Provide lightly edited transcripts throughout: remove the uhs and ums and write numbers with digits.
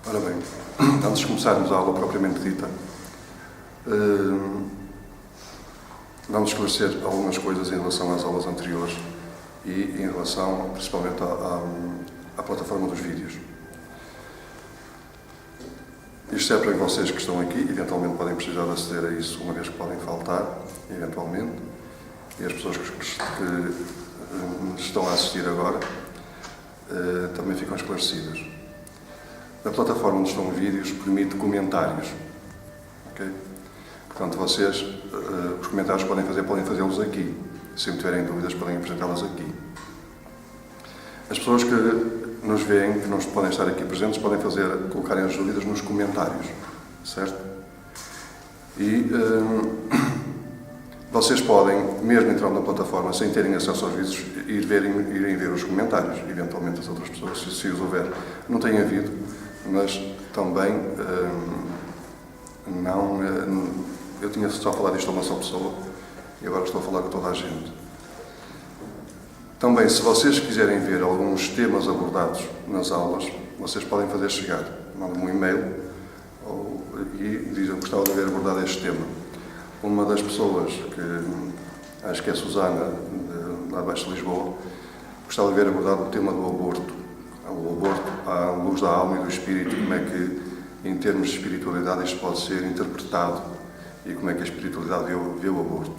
Ora bem, antes de começarmos a aula propriamente dita, vamos esclarecer algumas coisas em relação às aulas anteriores e em relação, principalmente, à plataforma dos vídeos. Isto é para vocês que estão aqui, eventualmente podem precisar de aceder a isso, uma vez que podem faltar, eventualmente, e as pessoas que estão a assistir agora também ficam esclarecidas. A plataforma onde estão vídeos permite comentários, ok? Portanto, vocês, os comentários podem fazê-los aqui. Se tiverem dúvidas, podem apresentá-las aqui. As pessoas que nos veem, que não podem estar aqui presentes, podem colocarem as dúvidas nos comentários, certo? E vocês podem, mesmo entrando na plataforma, sem terem acesso aos vídeos, irem ver os comentários, eventualmente as outras pessoas, se os houver. Não tem havido, mas também eu tinha só falado isto a uma só pessoa e agora estou a falar com toda a gente. Também, se vocês quiserem ver alguns temas abordados nas aulas, vocês podem fazer chegar. Mandam-me um e-mail e dizem que gostava de ver abordado este tema. Uma das pessoas, que acho que é a Susana, lá abaixo de Lisboa, gostava de ver abordado o tema do aborto. O aborto à luz da alma e do espírito, como é que, em termos de espiritualidade, isto pode ser interpretado e como é que a espiritualidade vê o aborto.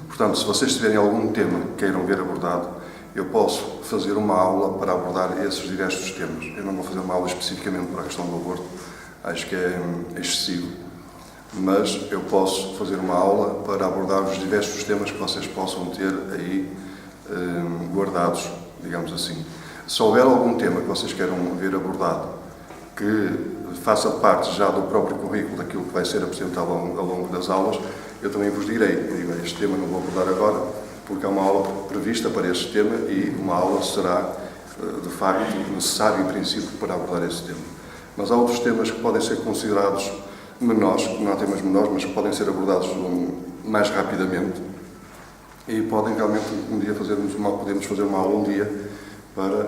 Portanto, se vocês tiverem algum tema que queiram ver abordado, eu posso fazer uma aula para abordar esses diversos temas. Eu não vou fazer uma aula especificamente para a questão do aborto, acho que é excessivo, mas eu posso fazer uma aula para abordar os diversos temas que vocês possam ter aí guardados, digamos assim. Se houver algum tema que vocês queiram ver abordado, que faça parte já do próprio currículo, daquilo que vai ser apresentado ao longo das aulas, eu também vos direi. Eu digo, este tema não vou abordar agora, porque há uma aula prevista para este tema e uma aula será, de facto, necessária, em princípio, para abordar esse tema. Mas há outros temas que podem ser considerados menores, não há temas menores, mas que podem ser abordados mais rapidamente e podem realmente um dia podemos fazer uma aula um dia para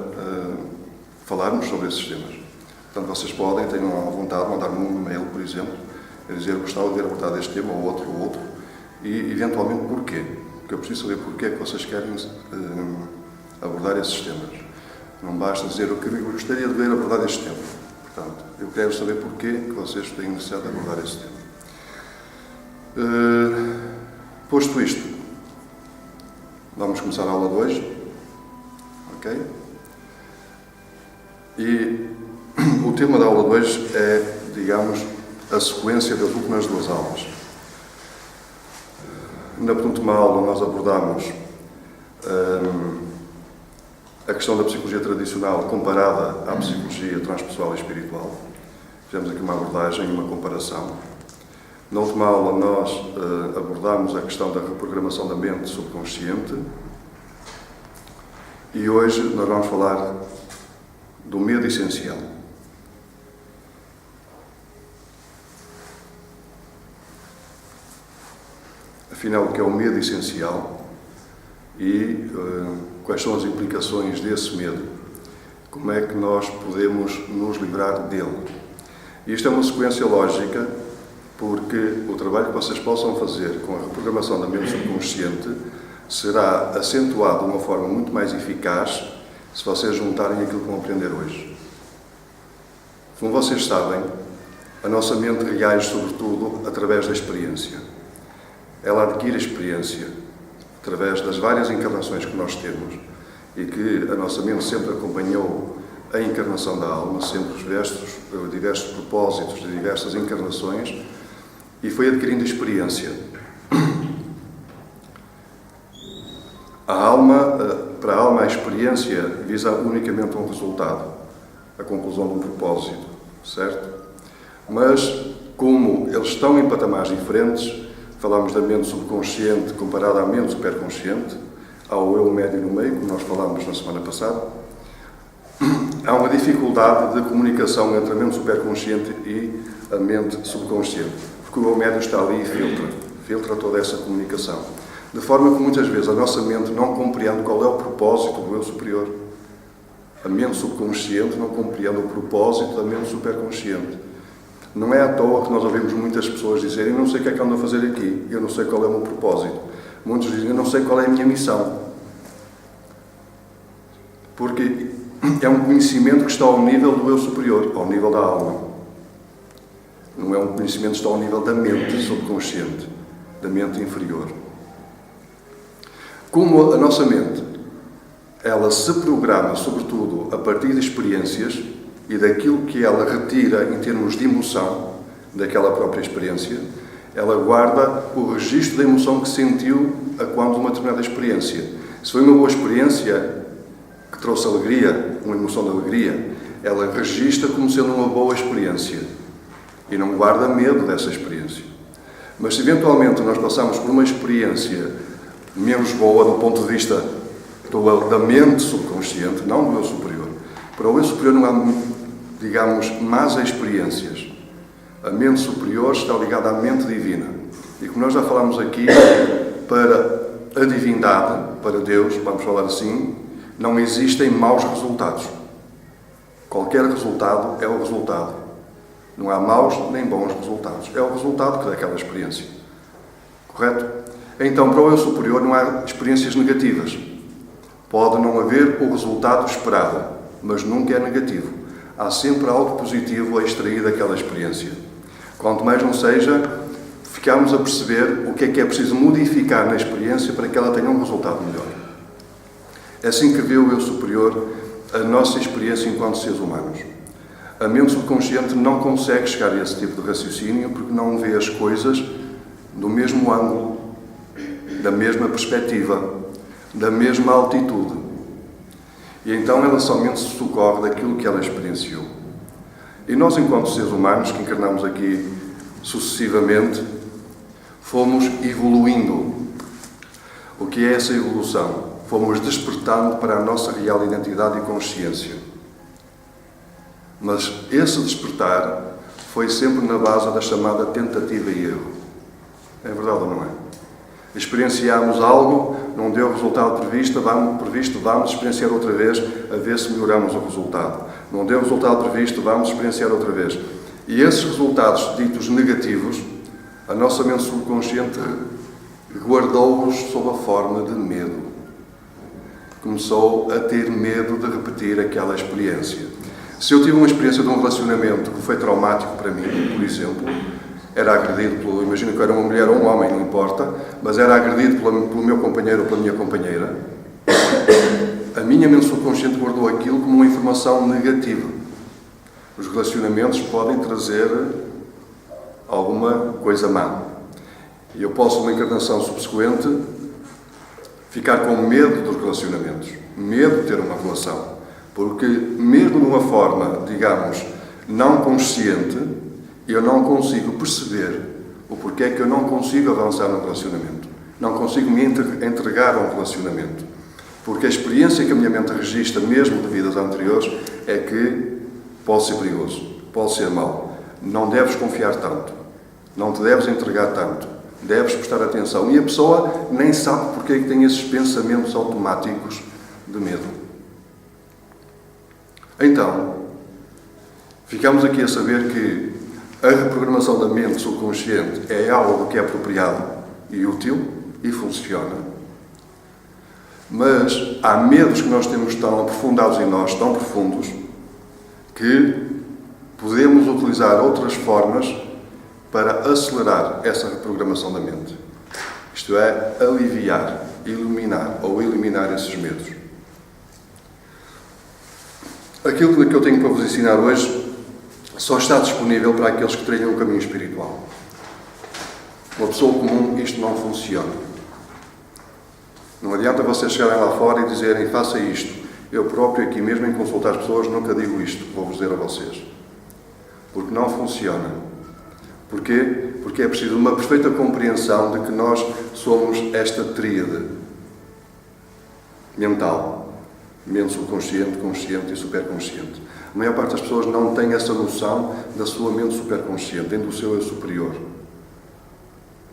falarmos sobre esses temas. Portanto, vocês podem, tenham à vontade, mandar-me um e-mail, por exemplo, a dizer que gostava de ver abordado este tema ou outro, e eventualmente porquê. Porque eu preciso saber porquê é que vocês querem abordar esses temas. Não basta dizer o que eu gostaria de ver abordado este tema. Portanto, eu quero saber porquê que vocês têm necessidade de abordar esse tema. Posto isto, vamos começar a aula de hoje, ok? E o tema da aula de hoje é, digamos, a sequência das últimas duas aulas. Na penúltima aula nós abordámos a questão da psicologia tradicional comparada à psicologia transpessoal e espiritual. Fizemos aqui uma abordagem e uma comparação. Na última aula nós abordámos a questão da reprogramação da mente subconsciente e hoje nós vamos falar do medo essencial. Afinal, o que é o medo essencial e quais são as implicações desse medo? Como é que nós podemos nos livrar dele? Isto é uma sequência lógica, porque o trabalho que vocês possam fazer com a reprogramação da mente subconsciente será acentuado de uma forma muito mais eficaz se vocês juntarem aquilo que vão aprender hoje. Como vocês sabem, a nossa mente reage sobretudo através da experiência. Ela adquire experiência através das várias encarnações que nós temos e que a nossa mente sempre acompanhou a encarnação da alma, sempre os diversos propósitos de diversas encarnações, e foi adquirindo experiência. Para a alma, a experiência visa unicamente um resultado, a conclusão de um propósito, certo? Mas, como eles estão em patamares diferentes, falámos da mente subconsciente comparada à mente superconsciente, ao eu médio no meio, como nós falámos na semana passada, há uma dificuldade de comunicação entre a mente superconsciente e a mente subconsciente, porque o eu médio está ali e filtra toda essa comunicação. De forma que muitas vezes a nossa mente não compreende qual é o propósito do eu superior. A mente subconsciente não compreende o propósito da mente superconsciente. Não é à toa que nós ouvimos muitas pessoas dizerem: eu não sei o que é que ando a fazer aqui, eu não sei qual é o meu propósito. Muitos dizem: eu não sei qual é a minha missão. Porque é um conhecimento que está ao nível do eu superior, ao nível da alma. Não é um conhecimento que está ao nível da mente subconsciente, da mente inferior. Como a nossa mente, ela se programa, sobretudo, a partir de experiências e daquilo que ela retira em termos de emoção daquela própria experiência, ela guarda o registro da emoção que sentiu a quando de uma determinada experiência. Se foi uma boa experiência que trouxe alegria, uma emoção de alegria, ela registra como sendo uma boa experiência e não guarda medo dessa experiência. Mas se eventualmente nós passamos por uma experiência menos boa do ponto de vista da mente subconsciente, não do eu superior, para o eu superior não há, digamos, más experiências. A mente superior está ligada à mente divina. E como nós já falámos aqui, para a divindade, para Deus, vamos falar assim, não existem maus resultados. Qualquer resultado é o resultado. Não há maus nem bons resultados. É o resultado daquela experiência. Correto? Então, para o eu superior não há experiências negativas. Pode não haver o resultado esperado, mas nunca é negativo. Há sempre algo positivo a extrair daquela experiência. Quanto mais não seja, ficamos a perceber o que é preciso modificar na experiência para que ela tenha um resultado melhor. É assim que vê o eu superior a nossa experiência enquanto seres humanos. A mente subconsciente não consegue chegar a esse tipo de raciocínio porque não vê as coisas do mesmo ângulo, da mesma perspectiva, da mesma altitude. E então ela somente se socorre daquilo que ela experienciou. E nós, enquanto seres humanos, que encarnamos aqui sucessivamente, fomos evoluindo. O que é essa evolução? Fomos despertando para a nossa real identidade e consciência. Mas esse despertar foi sempre na base da chamada tentativa e erro. É verdade ou não é? Experienciámos algo, não deu o resultado previsto, vamos experienciar outra vez, a ver se melhoramos o resultado. Não deu o resultado previsto, vamos experienciar outra vez. E esses resultados ditos negativos, a nossa mente subconsciente guardou-os sob a forma de medo. Começou a ter medo de repetir aquela experiência. Se eu tive uma experiência de um relacionamento que foi traumático para mim, por exemplo, era agredido imagino que era uma mulher ou um homem, não importa, mas era agredido pelo meu companheiro ou pela minha companheira, a minha mente subconsciente guardou aquilo como uma informação negativa. Os relacionamentos podem trazer alguma coisa má. E eu posso, numa encarnação subsequente, ficar com medo dos relacionamentos, medo de ter uma relação. Porque mesmo de uma forma, digamos, não consciente, eu não consigo perceber o porquê que eu não consigo avançar no relacionamento. Não consigo me entregar a um relacionamento. Porque a experiência que a minha mente registra, mesmo de vidas anteriores, é que pode ser perigoso, pode ser mau. Não deves confiar tanto. Não te deves entregar tanto. Deves prestar atenção. E a pessoa nem sabe porque é que tem esses pensamentos automáticos de medo. Então, ficamos aqui a saber que a reprogramação da mente subconsciente é algo que é apropriado e útil e funciona. Mas há medos que nós temos tão aprofundados em nós, tão profundos, que podemos utilizar outras formas para acelerar essa reprogramação da mente. Isto é, aliviar, iluminar ou eliminar esses medos. Aquilo que eu tenho para vos ensinar hoje só está disponível para aqueles que trilham o caminho espiritual. Uma pessoa comum, isto não funciona. Não adianta vocês chegarem lá fora e dizerem: faça isto. Eu próprio aqui mesmo em consultar as pessoas nunca digo isto, vou-vos dizer a vocês. Porque não funciona. Porquê? Porque é preciso uma perfeita compreensão de que nós somos esta tríade mental. Mente subconsciente, consciente e superconsciente. A maior parte das pessoas não tem essa noção da sua mente superconsciente, nem do seu eu superior.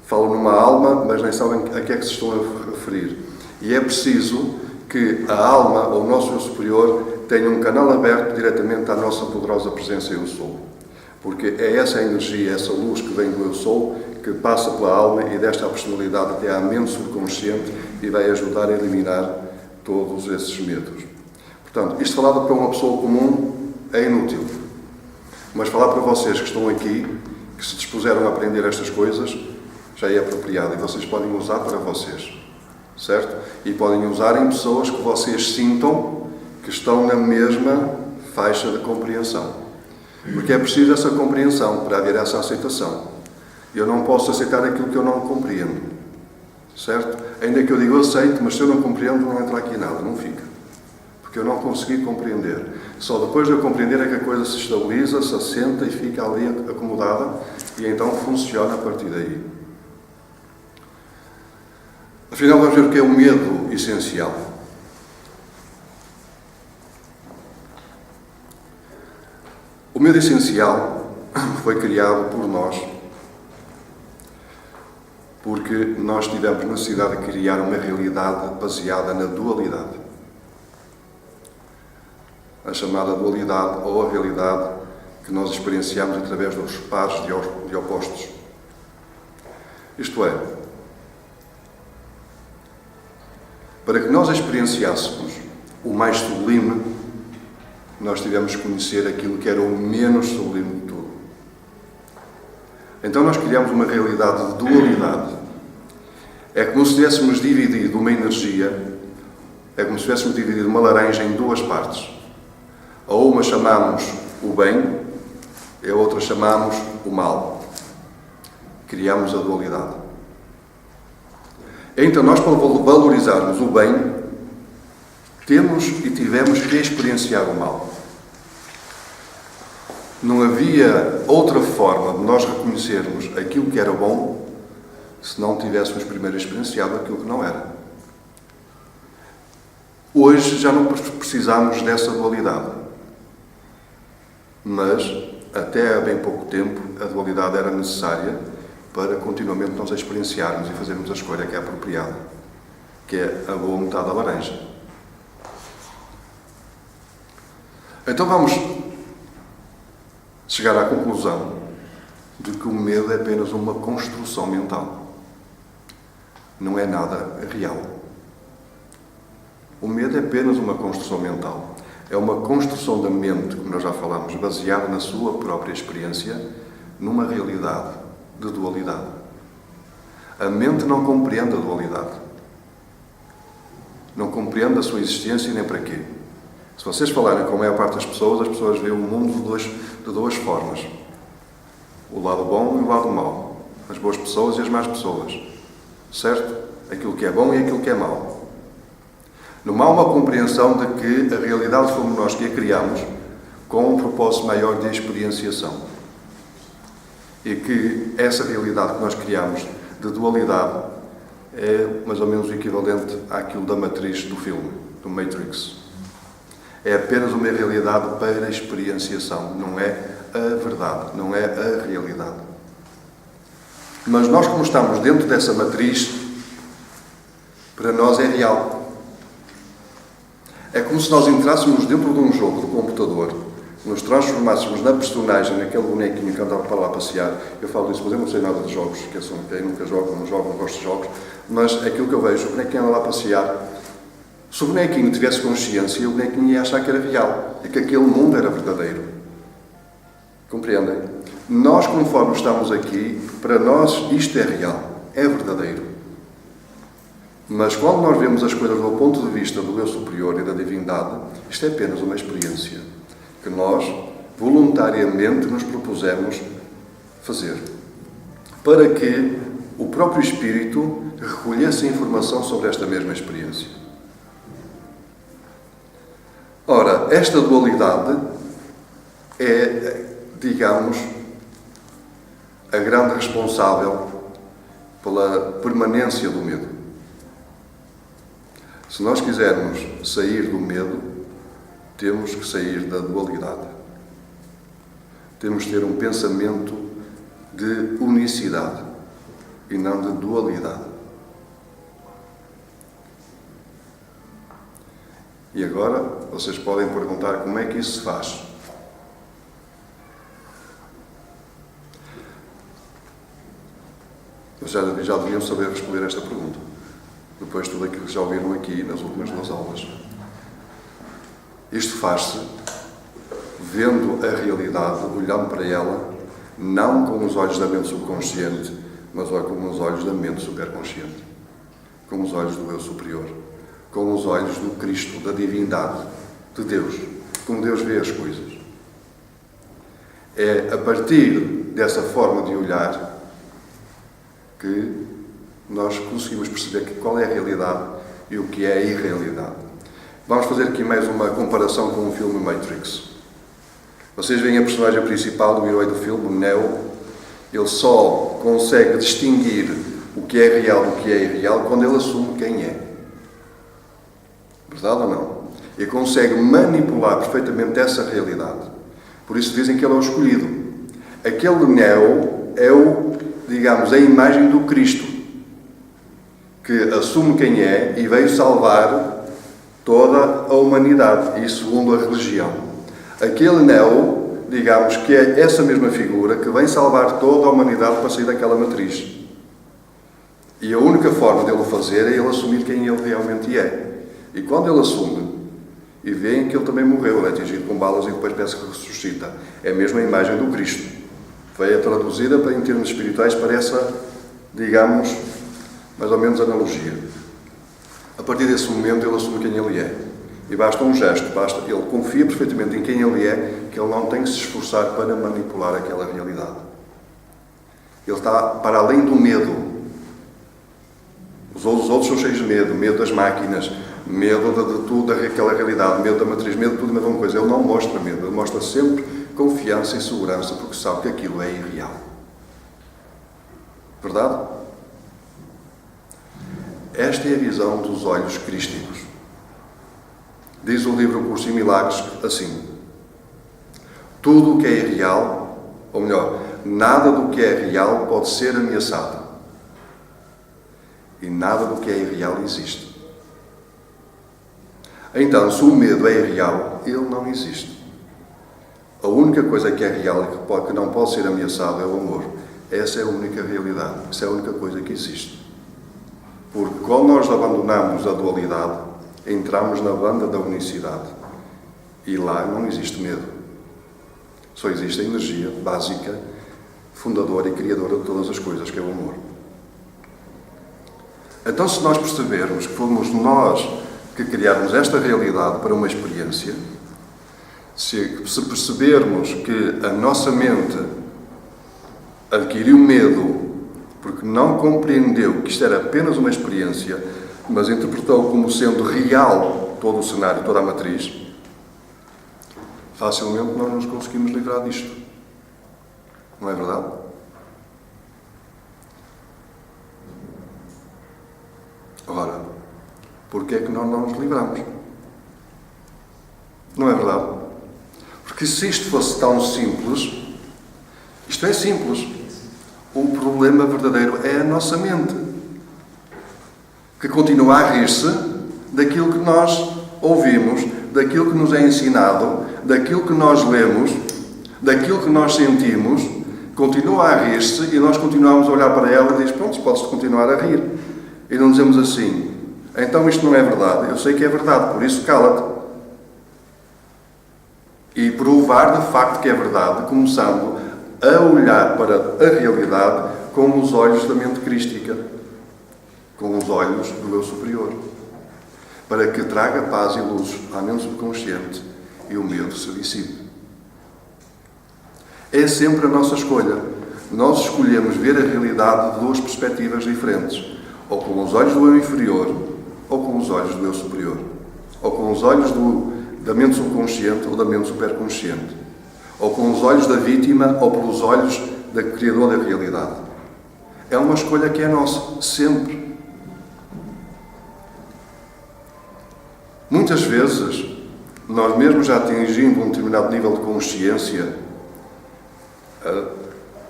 Falam numa alma, mas nem sabem a que é que se estão a referir. E é preciso que a alma, ou o nosso eu superior, tenha um canal aberto diretamente à nossa poderosa presença Eu Sou. Porque é essa energia, essa luz que vem do Eu Sou, que passa pela alma e desta personalidade até à mente subconsciente e vai ajudar a eliminar todos esses medos. Portanto, isto falado para uma pessoa comum é inútil. Mas falar para vocês que estão aqui, que se dispuseram a aprender estas coisas, já é apropriado e vocês podem usar para vocês, certo? E podem usar em pessoas que vocês sintam que estão na mesma faixa de compreensão. Porque é preciso essa compreensão para haver essa aceitação. Eu não posso aceitar aquilo que eu não compreendo, certo? Ainda que eu diga eu aceito, mas se eu não compreendo não entra aqui nada, não fica. Porque eu não consegui compreender. Só depois de eu compreender é que a coisa se estabiliza, se assenta e fica ali acomodada e então funciona a partir daí. Afinal, vamos ver o que é o medo essencial. O medo essencial foi criado por nós porque nós tivemos necessidade de criar uma realidade baseada na dualidade. A chamada dualidade ou a realidade que nós experienciamos através dos pares de opostos. Isto é, para que nós experienciássemos o mais sublime, nós tivemos que conhecer aquilo que era o menos sublime de tudo. Então nós criamos uma realidade de dualidade. É como se tivéssemos dividido uma energia, é como se tivéssemos dividido uma laranja em duas partes. A uma chamamos o bem, e a outra chamamos o mal. Criamos a dualidade. Então nós, para valorizarmos o bem, temos e tivemos que experienciar o mal. Não havia outra forma de nós reconhecermos aquilo que era bom se não tivéssemos primeiro experienciado aquilo que não era. Hoje já não precisamos dessa dualidade. Mas, até há bem pouco tempo, a dualidade era necessária para continuamente nós experienciarmos e fazermos a escolha que é apropriada, que é a boa metade da laranja. Então vamos chegar à conclusão de que o medo é apenas uma construção mental. Não é nada real. O medo é apenas uma construção mental. É uma construção da mente, como nós já falamos, baseada na sua própria experiência, numa realidade de dualidade. A mente não compreende a dualidade. Não compreende a sua existência nem para quê. Se vocês falarem com a maior parte das pessoas, as pessoas veem o mundo de duas formas. O lado bom e o lado mau. As boas pessoas e as más pessoas. Certo? Aquilo que é bom e aquilo que é mau. Não há uma compreensão de que a realidade fomos nós que a criamos com um propósito maior de experienciação. E que essa realidade que nós criamos de dualidade é mais ou menos o equivalente àquilo da matriz do filme, do Matrix. É apenas uma realidade para experienciação, não é a verdade, não é a realidade. Mas nós, como estamos dentro dessa matriz, para nós é real. É como se nós entrássemos dentro de um jogo do computador, nos transformássemos na personagem, naquele bonequinho que andava para lá passear. Eu falo isso, mas eu não sei nada de jogos, que são quem nunca joga, não gosto de jogos, mas aquilo que eu vejo, o bonequinho anda lá passear. Se o bonequinho tivesse consciência, o bonequinho ia achar que era real, e que aquele mundo era verdadeiro. Compreendem? Nós, conforme estamos aqui, para nós isto é real, é verdadeiro. Mas quando nós vemos as coisas do ponto de vista do eu superior e da divindade, isto é apenas uma experiência que nós voluntariamente nos propusemos fazer, para que o próprio Espírito recolhesse informação sobre esta mesma experiência. Ora, esta dualidade é, digamos, a grande responsável pela permanência do medo. Se nós quisermos sair do medo, temos que sair da dualidade. Temos que ter um pensamento de unicidade e não de dualidade. E agora, vocês podem perguntar como é que isso se faz. Já deviam saber responder esta pergunta, depois de tudo aquilo que já ouviram aqui nas últimas 2 aulas. Isto faz-se vendo a realidade, olhando para ela, não com os olhos da mente subconsciente, mas com os olhos da mente superconsciente, com os olhos do eu superior, com os olhos do Cristo, da divindade, de Deus, como Deus vê as coisas. É a partir dessa forma de olhar que nós conseguimos perceber qual é a realidade e o que é a irrealidade. Vamos fazer aqui mais uma comparação com o filme Matrix. Vocês veem a personagem principal, o herói do filme, o Neo. Ele só consegue distinguir o que é real do que é irreal quando ele assume quem é. Verdade ou não? E consegue manipular perfeitamente essa realidade. Por isso dizem que ele é o escolhido. Aquele Neo é digamos, a imagem do Cristo, que assume quem é e veio salvar toda a humanidade, e segundo a religião. Aquele Neo, digamos, que é essa mesma figura que vem salvar toda a humanidade para sair daquela matriz. E a única forma dele o fazer é ele assumir quem ele realmente é. E quando ele assume, e veem que ele também morreu, é atingido com balas e depois parece que ressuscita, é mesmo a imagem do Cristo. Foi traduzida em termos espirituais para essa, digamos, mais ou menos analogia. A partir desse momento ele assume quem ele é. E basta um gesto, ele confia perfeitamente em quem ele é, que ele não tem que se esforçar para manipular aquela realidade. Ele está para além do medo. Os outros são cheios de medo das máquinas, medo de tudo, daquela realidade, medo da matriz, medo de tudo e mais uma coisa. Ele não mostra medo, ele mostra sempre confiança e segurança, porque sabe que aquilo é irreal. Verdade? Esta é a visão dos olhos crísticos. Diz o livro Curso em Milagres assim: tudo o que é irreal, ou melhor, nada do que é real pode ser ameaçado. E nada do que é irreal existe. Então, se o medo é irreal, ele não existe. A única coisa que é real e que não pode ser ameaçado é o amor. Essa é a única realidade. Essa é a única coisa que existe. Porque quando nós abandonamos a dualidade, entramos na banda da unicidade. E lá não existe medo. Só existe a energia básica, fundadora e criadora de todas as coisas, que é o amor. Então, se nós percebermos que fomos nós que criamos esta realidade para uma experiência, se percebermos que a nossa mente adquiriu medo porque não compreendeu que isto era apenas uma experiência, mas interpretou como sendo real todo o cenário, toda a matriz, facilmente nós nos conseguimos livrar disto. Não é verdade? Ora, porquê é que nós não nos livramos? Não é verdade? Porque se isto fosse tão simples, isto é simples. O problema verdadeiro é a nossa mente, que continua a rir-se daquilo que nós ouvimos, daquilo que nos é ensinado, daquilo que nós lemos, daquilo que nós sentimos, continua a rir-se e nós continuamos a olhar para ela e diz: pronto, podes continuar a rir. E não dizemos assim: então isto não é verdade. Eu sei que é verdade, por isso cala-te. E provar de facto que é verdade, começando a olhar para a realidade com os olhos da mente crística, com os olhos do eu superior, para que traga paz e luz à mente subconsciente e o medo se dissipe. É sempre a nossa escolha. Nós escolhemos ver a realidade de duas perspectivas diferentes, ou com os olhos do eu inferior, ou com os olhos do eu superior, ou com os olhos da mente subconsciente ou da mente superconsciente, ou com os olhos da vítima ou pelos olhos da criadora da realidade. É uma escolha que é nossa, sempre. Muitas vezes, nós mesmo já atingindo um determinado nível de consciência,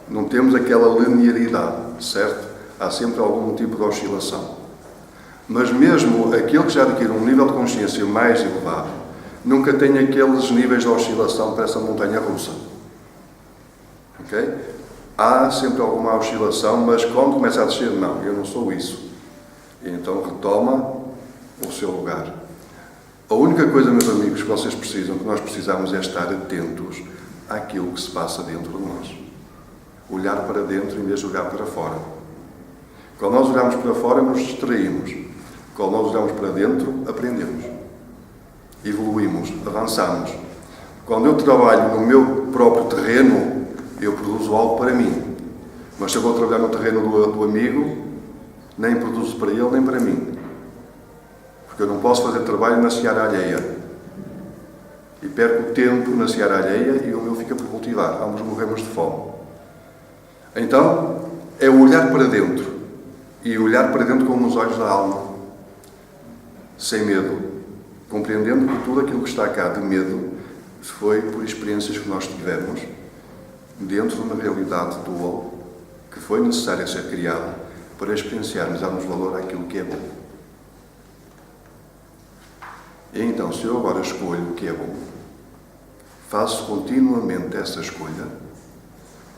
não temos aquela linearidade, certo? Há sempre algum tipo de oscilação. Mas mesmo aquele que já adquire um nível de consciência mais elevado, nunca tem aqueles níveis de oscilação para essa montanha russa. Ok? Há sempre alguma oscilação, mas quando começa a descer, não, eu não sou isso. E então retoma o seu lugar. A única coisa, meus amigos, que vocês precisam, que nós precisamos, é estar atentos àquilo que se passa dentro de nós. Olhar para dentro em vez de olhar para fora. Quando nós olhamos para fora, nos distraímos. Quando nós olhamos para dentro, aprendemos. Evoluímos, avançamos. Quando eu trabalho no meu próprio terreno, eu produzo algo para mim. Mas se eu vou trabalhar no terreno do amigo, nem produzo para ele, nem para mim. Porque eu não posso fazer trabalho na seara alheia. E perco tempo na seara alheia e o meu fica por cultivar. Ambos morremos de fome. Então, é olhar para dentro. E olhar para dentro com os olhos da alma. Sem medo. Compreendendo que tudo aquilo que está cá de medo foi por experiências que nós tivemos dentro de uma realidade dual que foi necessária ser criada para experienciarmos, darmos valor àquilo que é bom. E então, se eu agora escolho o que é bom, faço continuamente essa escolha,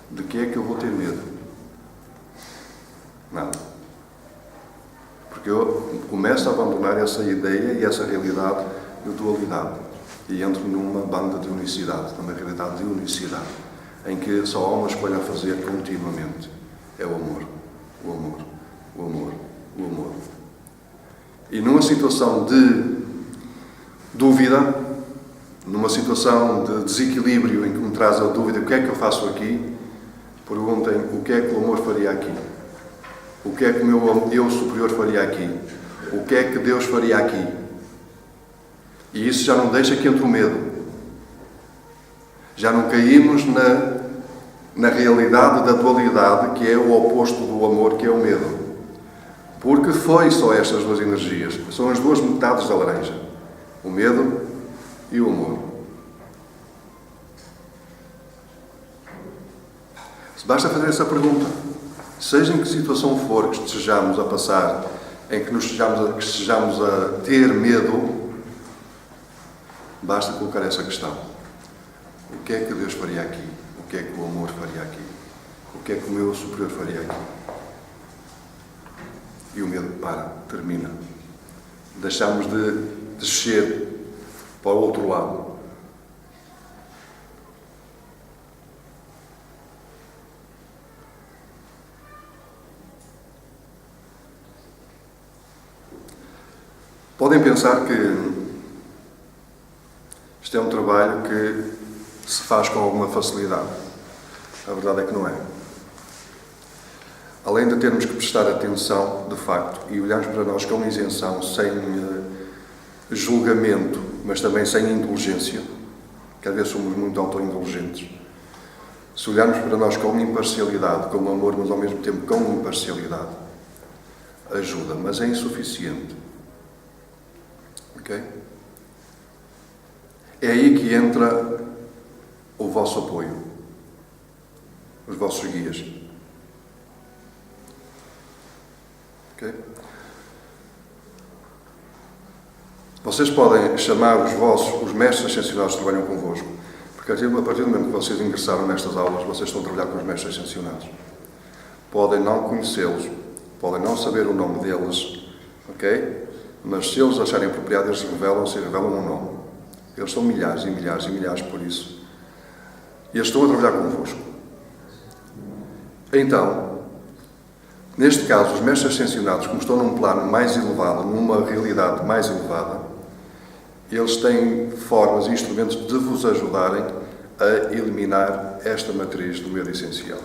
de que é que eu vou ter medo? Nada. Porque eu começo a abandonar essa ideia e essa realidade de dualidade e entro numa banda de unicidade, numa realidade de unicidade, em que só há uma escolha a fazer continuamente. É o amor, o amor, o amor, o amor. E numa situação de dúvida, numa situação de desequilíbrio em que me traz a dúvida, o que é que eu faço aqui? Perguntem o que é que o amor faria aqui? O que é que o meu eu superior faria aqui? O que é que Deus faria aqui? E isso já não deixa que entre o medo. Já não caímos na realidade da dualidade, que é o oposto do amor, que é o medo. Porque foi só estas duas energias. São as duas metades da laranja. O medo e o amor. Basta fazer essa pergunta. Seja em que situação for que estejamos a passar, em que estejamos a ter medo, basta colocar essa questão. O que é que Deus faria aqui? O que é que o amor faria aqui? O que é que o meu superior faria aqui? E o medo termina. Deixamos de descer para o outro lado. Podem pensar que isto é um trabalho que se faz com alguma facilidade. A verdade é que não é. Além de termos que prestar atenção, de facto, e olharmos para nós com isenção, sem julgamento, mas também sem indulgência, que às vezes somos muito autoindulgentes. Se olharmos para nós com imparcialidade, com amor, mas ao mesmo tempo com imparcialidade, ajuda, mas é insuficiente. Ok? É aí que entra o vosso apoio, os vossos guias. Ok? Vocês podem chamar os mestres ascensionados que trabalham convosco, porque a partir do momento que vocês ingressaram nestas aulas, vocês estão a trabalhar com os mestres ascensionados. Podem não conhecê-los, podem não saber o nome deles, ok? Mas se eles acharem apropriado, eles revelam-se e revelam um nome. Eles são milhares e milhares e milhares por isso. E eles estão a trabalhar convosco. Então, neste caso, os mestres ascensionados, como estão num plano mais elevado, numa realidade mais elevada, eles têm formas e instrumentos de vos ajudarem a eliminar esta matriz do medo essencial.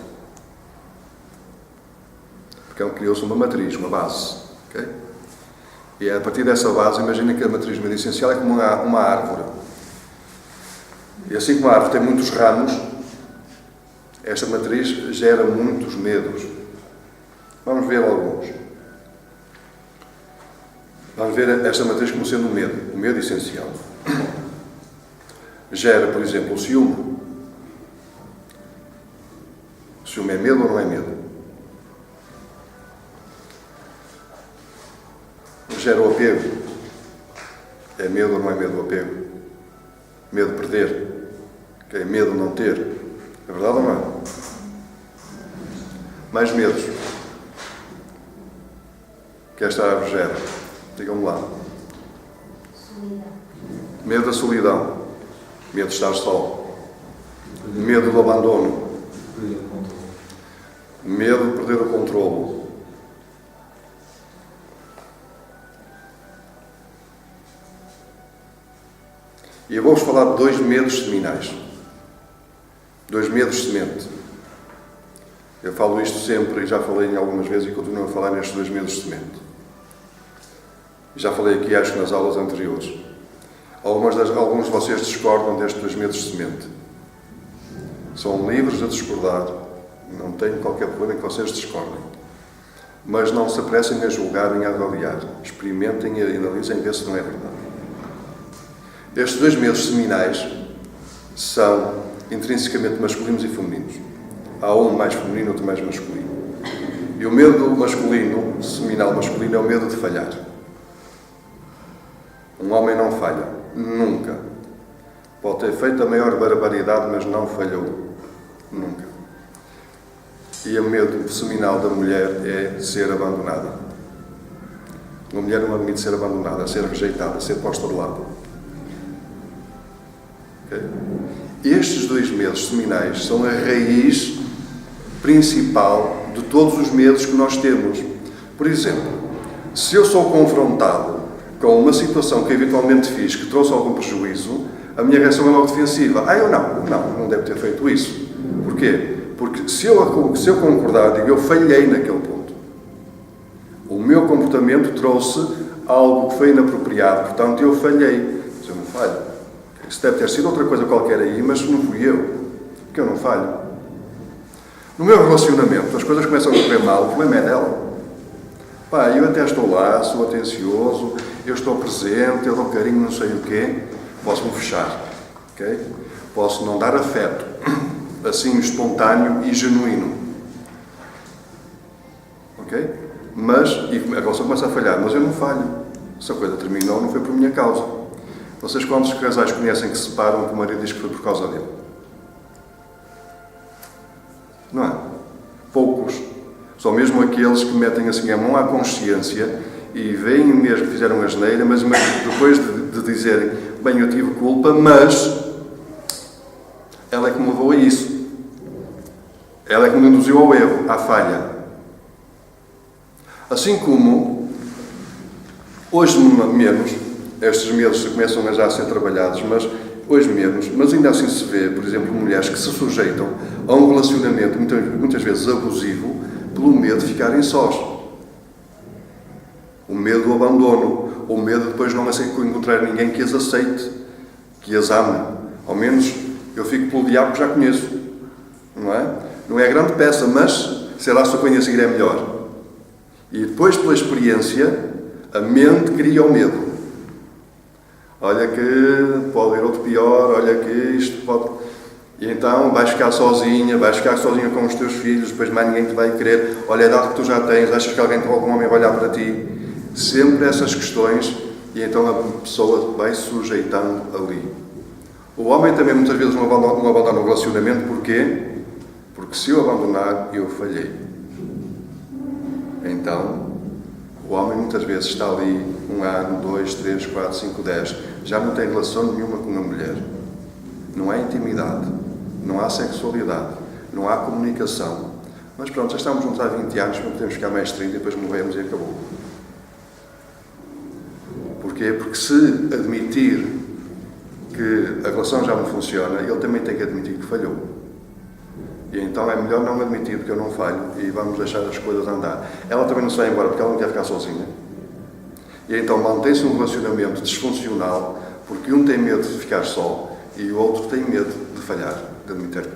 Porque ele criou-se uma matriz, uma base. Okay? E a partir dessa base, imaginem que a matriz do medo essencial é como uma árvore. E assim como a árvore tem muitos ramos, esta matriz gera muitos medos. Vamos ver alguns. Vamos ver esta matriz como sendo o medo essencial. Gera, por exemplo, o ciúme. O ciúme é medo ou não é medo? gera o apego. É medo ou não é medo o apego? Medo de perder. É medo de não ter. É verdade ou não é? Mais medos que esta árvore gera. Digam-me lá. Medo da solidão. Medo de estar só. Medo do abandono. Medo de perder o controle. E eu vou-vos falar de 2 medos seminais. 2 medos semente. Eu falo isto sempre e já falei em algumas vezes e continuo a falar nestes 2 medos semente. Já falei aqui, acho que nas aulas anteriores. Alguns de vocês discordam destes 2 medos semente. São livres a discordar. Não tenho qualquer problema em que vocês discordem. Mas não se apressem a julgar nem a avaliar. Experimentem e analisem ver se não é verdade. Estes 2 medos seminais são intrinsecamente masculinos e femininos. Há um mais feminino e outro mais masculino. E o medo masculino, seminal masculino, é o medo de falhar. Um homem não falha. Nunca. Pode ter feito a maior barbaridade, mas não falhou. Nunca. E o medo seminal da mulher é ser abandonada. Uma mulher não admite ser abandonada, ser rejeitada, ser posta de lado. Okay? Estes 2 medos seminais são a raiz principal de todos os medos que nós temos. Por exemplo, se eu sou confrontado com uma situação que eventualmente fiz, que trouxe algum prejuízo, a minha reação é logo defensiva. Eu não deve ter feito isso. Porquê? Porque se eu concordar, digo, eu falhei naquele ponto. O meu comportamento trouxe algo que foi inapropriado, portanto eu falhei. Mas eu não falho. Isso deve ter sido outra coisa qualquer aí, mas não fui eu. Porque eu não falho. No meu relacionamento, as coisas começam a correr mal, o problema é dela. Eu até estou lá, sou atencioso, eu estou presente, eu dou carinho, não sei o quê. Posso-me fechar. Okay? Posso não dar afeto. Assim, espontâneo e genuíno. Ok? E a relação começa a falhar, mas eu não falho. Se a coisa terminou, não foi por minha causa. Vocês quantos casais conhecem que se separam que o marido diz que foi por causa dele? Não é? Poucos. São mesmo aqueles que metem assim a mão à consciência e veem mesmo que fizeram a asneira, mas depois de dizerem, bem, eu tive culpa, mas ela é que me levou a isso. Ela é que me induziu ao erro, à falha. Assim como, hoje menos, estes medos começam a já ser trabalhados, mas hoje menos, mas ainda assim se vê, por exemplo, mulheres que se sujeitam a um relacionamento muitas vezes abusivo pelo medo de ficarem sós. O medo do abandono, o medo de depois não encontrar ninguém que as aceite, que as ame. Ao menos eu fico pelo diabo que já conheço. Não é? Não é grande peça, mas sei lá se eu conheço a seguir é melhor. E depois, pela experiência, a mente cria o medo. Olha que pode ir outro pior, olha que isto pode... E então vais ficar sozinha com os teus filhos, depois mais ninguém te vai querer. Olha a idade que tu já tens, achas que algum homem vai olhar para ti? Sempre essas questões, e então a pessoa vai se sujeitando ali. O homem também muitas vezes não abandona o relacionamento, porquê? Porque se eu abandonar, eu falhei. Então, o homem muitas vezes está ali 1 ano, 2, 3, 4, 5, 10, já não tem relação nenhuma com a mulher. Não há intimidade, não há sexualidade, não há comunicação. Mas pronto, já estamos juntos há 20 anos, não podemos ficar mais 30 e depois morremos e acabou. Porquê? Porque se admitir que a relação já não funciona, ele também tem que admitir que falhou. E então é melhor não admitir que eu não falho e vamos deixar as coisas andar. Ela também não se vai embora porque ela não quer ficar sozinha. E então mantém-se um relacionamento disfuncional porque um tem medo de ficar só e o outro tem medo de falhar, de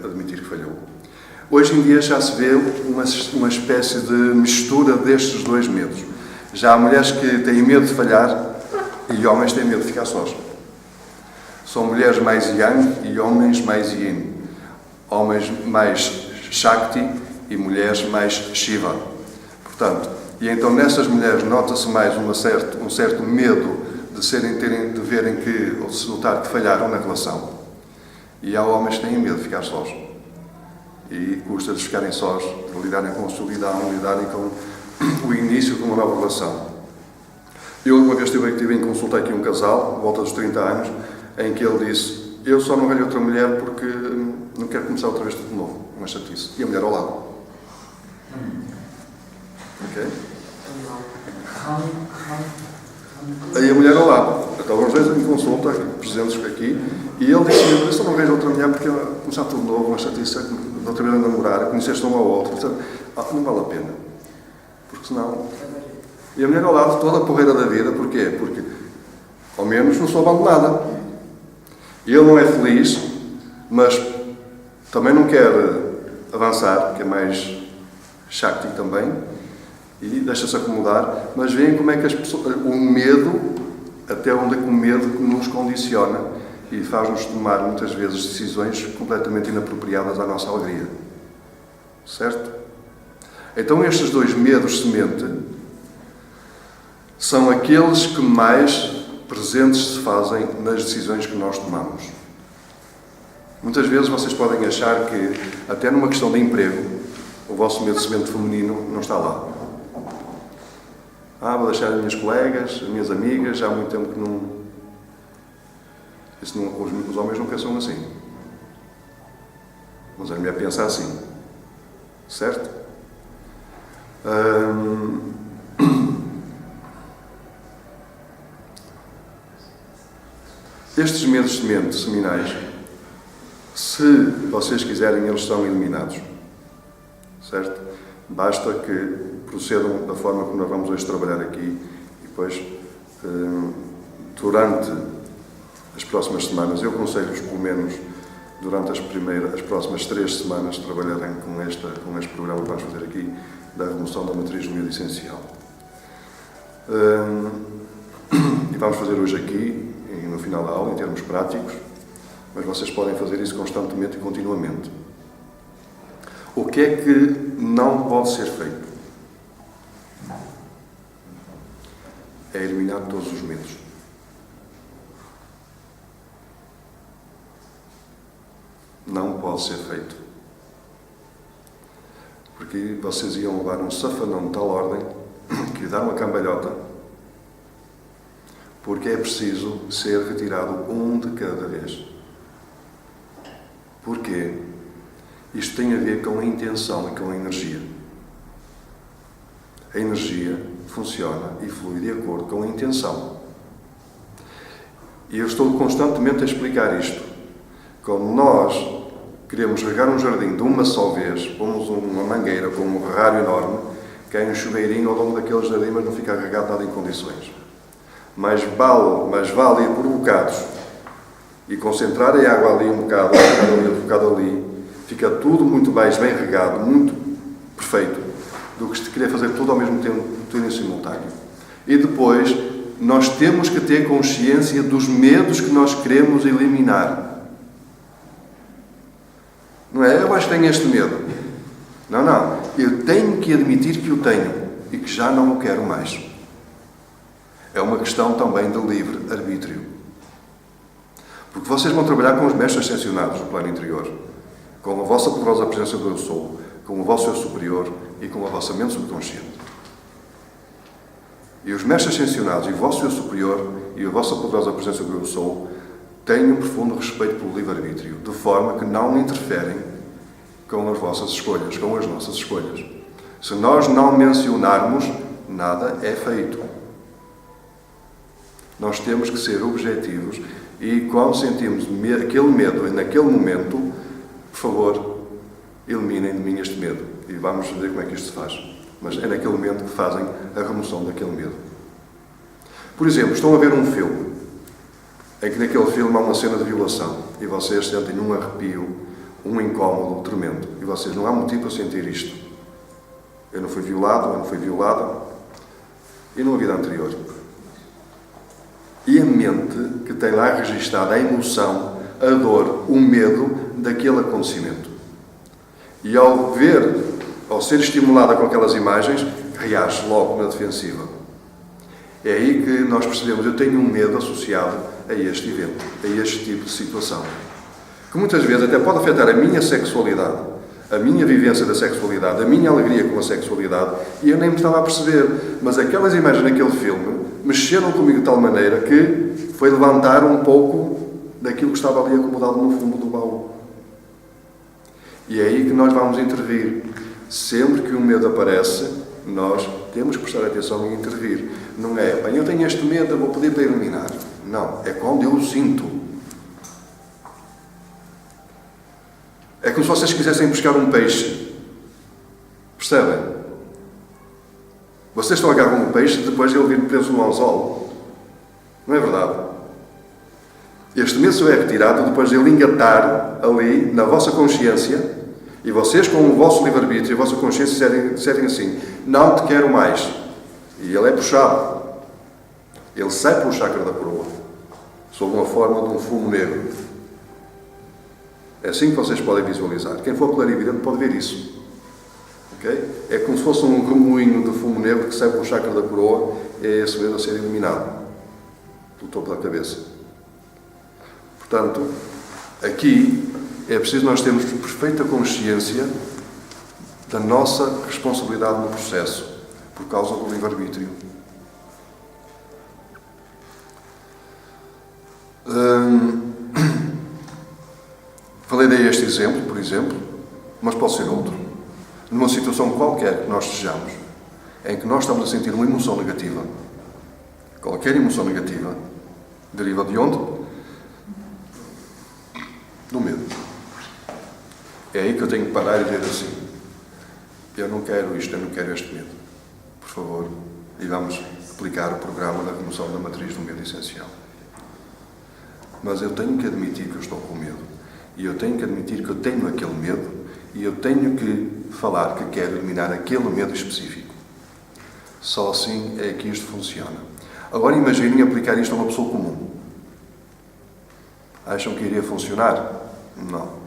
admitir que falhou. Hoje em dia já se vê uma espécie de mistura destes 2 medos. Já há mulheres que têm medo de falhar e homens têm medo de ficar sós. São mulheres mais yang e homens mais yin. Homens mais Shakti e mulheres mais Shiva. Portanto, E então nessas mulheres nota-se mais um certo medo de verem que, ou de se notar que falharam na relação. E há homens que têm medo de ficar sós. E custa-lhes ficarem sós, de lidarem com a solidão, lidarem com o início de uma nova relação. Eu uma vez estive em consulta aqui um casal, volta dos 30 anos, em que ele disse: eu só não arranjo outra mulher porque não quero começar outra vez tudo de novo, uma chatice. E a mulher ao lado. Ok? Aí a mulher ao lado. Estavam os dois em consulta, presentes aqui, e ele disse: eu só não arranjo outra mulher porque começar tudo de novo, uma chatice, de outra vez a namorar, conhecer-se um ao outro. Não vale a pena. Porque senão... E a mulher ao lado, toda a porreira da vida, porquê? Porque, ao menos, não sou abandonada. Ele não é feliz, mas também não quer avançar, que é mais shakti também, e deixa-se acomodar, mas veem como é que as pessoas, o medo, até onde é que o medo nos condiciona e faz-nos tomar, muitas vezes, decisões completamente inapropriadas à nossa alegria. Certo? Então, estes dois medos semente são aqueles que mais presentes se fazem nas decisões que nós tomamos. Muitas vezes vocês podem achar que, até numa questão de emprego, o vosso medo semente feminino não está lá. Vou deixar as minhas colegas, as minhas amigas, já há muito tempo que não... Os homens não pensam assim. Mas a mulher pensa assim. Certo? Estes medos seminais, se vocês quiserem, eles são eliminados. Certo? Basta que procedam da forma como nós vamos hoje trabalhar aqui e depois, durante as próximas semanas, eu aconselho-vos, pelo menos, durante as próximas 3 semanas, trabalharem com este programa que vamos fazer aqui, da remoção da matriz do medo essencial. E vamos fazer hoje aqui, e no final da aula, em termos práticos, mas vocês podem fazer isso constantemente e continuamente. O que é que não pode ser feito? É eliminar todos os medos. Não pode ser feito. Porque vocês iam levar um safanão de tal ordem que lhe dá uma cambalhota, porque é preciso ser retirado um de cada vez. Porquê? Isto tem a ver com a intenção e com a energia. A energia funciona e flui de acordo com a intenção. E eu estou constantemente a explicar isto. Quando nós queremos regar um jardim de uma só vez, pomos uma mangueira com um terrário enorme, cai um chuveirinho ao longo daquele jardim, mas não fica regado nada em condições. Mas vale ir por bocados e concentrar a água ali um bocado ali, um bocado ali, fica tudo muito mais bem regado, muito perfeito, do que se querer fazer tudo ao mesmo tempo, tudo em simultâneo. E depois, nós temos que ter consciência dos medos que nós queremos eliminar. Não é? Eu acho que tenho este medo. Não. Eu tenho que admitir que o tenho e que já não o quero mais. É uma questão também de livre-arbítrio. Porque vocês vão trabalhar com os mestres ascensionados no plano interior, com a vossa poderosa presença do Eu Sou, com o vosso Eu Superior e com a vossa mente subconsciente. E os mestres ascensionados e o vosso Eu Superior e a vossa poderosa presença do Eu Sou têm um profundo respeito pelo livre-arbítrio, de forma que não interferem com as vossas escolhas, com as nossas escolhas. Se nós não mencionarmos, nada é feito. Nós temos que ser objetivos e, quando sentimos aquele medo naquele momento, por favor, eliminem de mim este medo. E vamos ver como é que isto se faz. Mas é naquele momento que fazem a remoção daquele medo. Por exemplo, estão a ver um filme, em que naquele filme há uma cena de violação, e vocês sentem um arrepio, um incómodo tremendo. E vocês, não há motivo para sentir isto. Eu não fui violado, eu não fui violada. E numa vida anterior. E a mente que tem lá registada a emoção, a dor, o medo daquele acontecimento. E ao ser estimulada com aquelas imagens, reage logo na defensiva. É aí que nós percebemos, eu tenho um medo associado a este evento, a este tipo de situação, que muitas vezes até pode afetar a minha sexualidade, a minha vivência da sexualidade, a minha alegria com a sexualidade, e eu nem me estava a perceber, mas aquelas imagens naquele filme mexeram comigo de tal maneira que foi levantar um pouco daquilo que estava ali acomodado no fundo do baú. E é aí que nós vamos intervir. Sempre que um medo aparece, nós temos que prestar atenção e intervir. Não é, bem, eu tenho este medo, eu vou pedir para eliminar. Não, é quando eu o sinto. É como se vocês quisessem buscar um peixe. Percebem? Vocês estão a agarrar um peixe depois de ele vir preso no anzol. Não é verdade? Este medo só é retirado depois de ele engatar ali na vossa consciência e vocês, com o vosso livre-arbítrio e a vossa consciência, disserem assim: não te quero mais. E ele é puxado. Ele sai pelo chakra da coroa, sob uma forma de um fumo negro. É assim que vocês podem visualizar. Quem for clarividente pode ver isso. Okay? É como se fosse um remoinho de fumo negro que sai pelo chakra da coroa. É esse medo a ser eliminado pelo topo da cabeça. Portanto, aqui é preciso nós termos perfeita consciência da nossa responsabilidade no processo, por causa do livre-arbítrio. Falei daí este exemplo, por exemplo, mas pode ser outro. Numa situação qualquer que nós estejamos, em que nós estamos a sentir uma emoção negativa, qualquer emoção negativa, deriva de onde? Do medo. É aí que eu tenho que parar e dizer assim: eu não quero isto, eu não quero este medo. Por favor, e vamos aplicar o programa da remoção da matriz do medo essencial. Mas eu tenho que admitir que eu estou com medo. E eu tenho que admitir que eu tenho aquele medo. E eu tenho que falar que quero eliminar aquele medo específico. Só assim é que isto funciona. Agora imaginem aplicar isto a uma pessoa comum. Acham que iria funcionar? Não.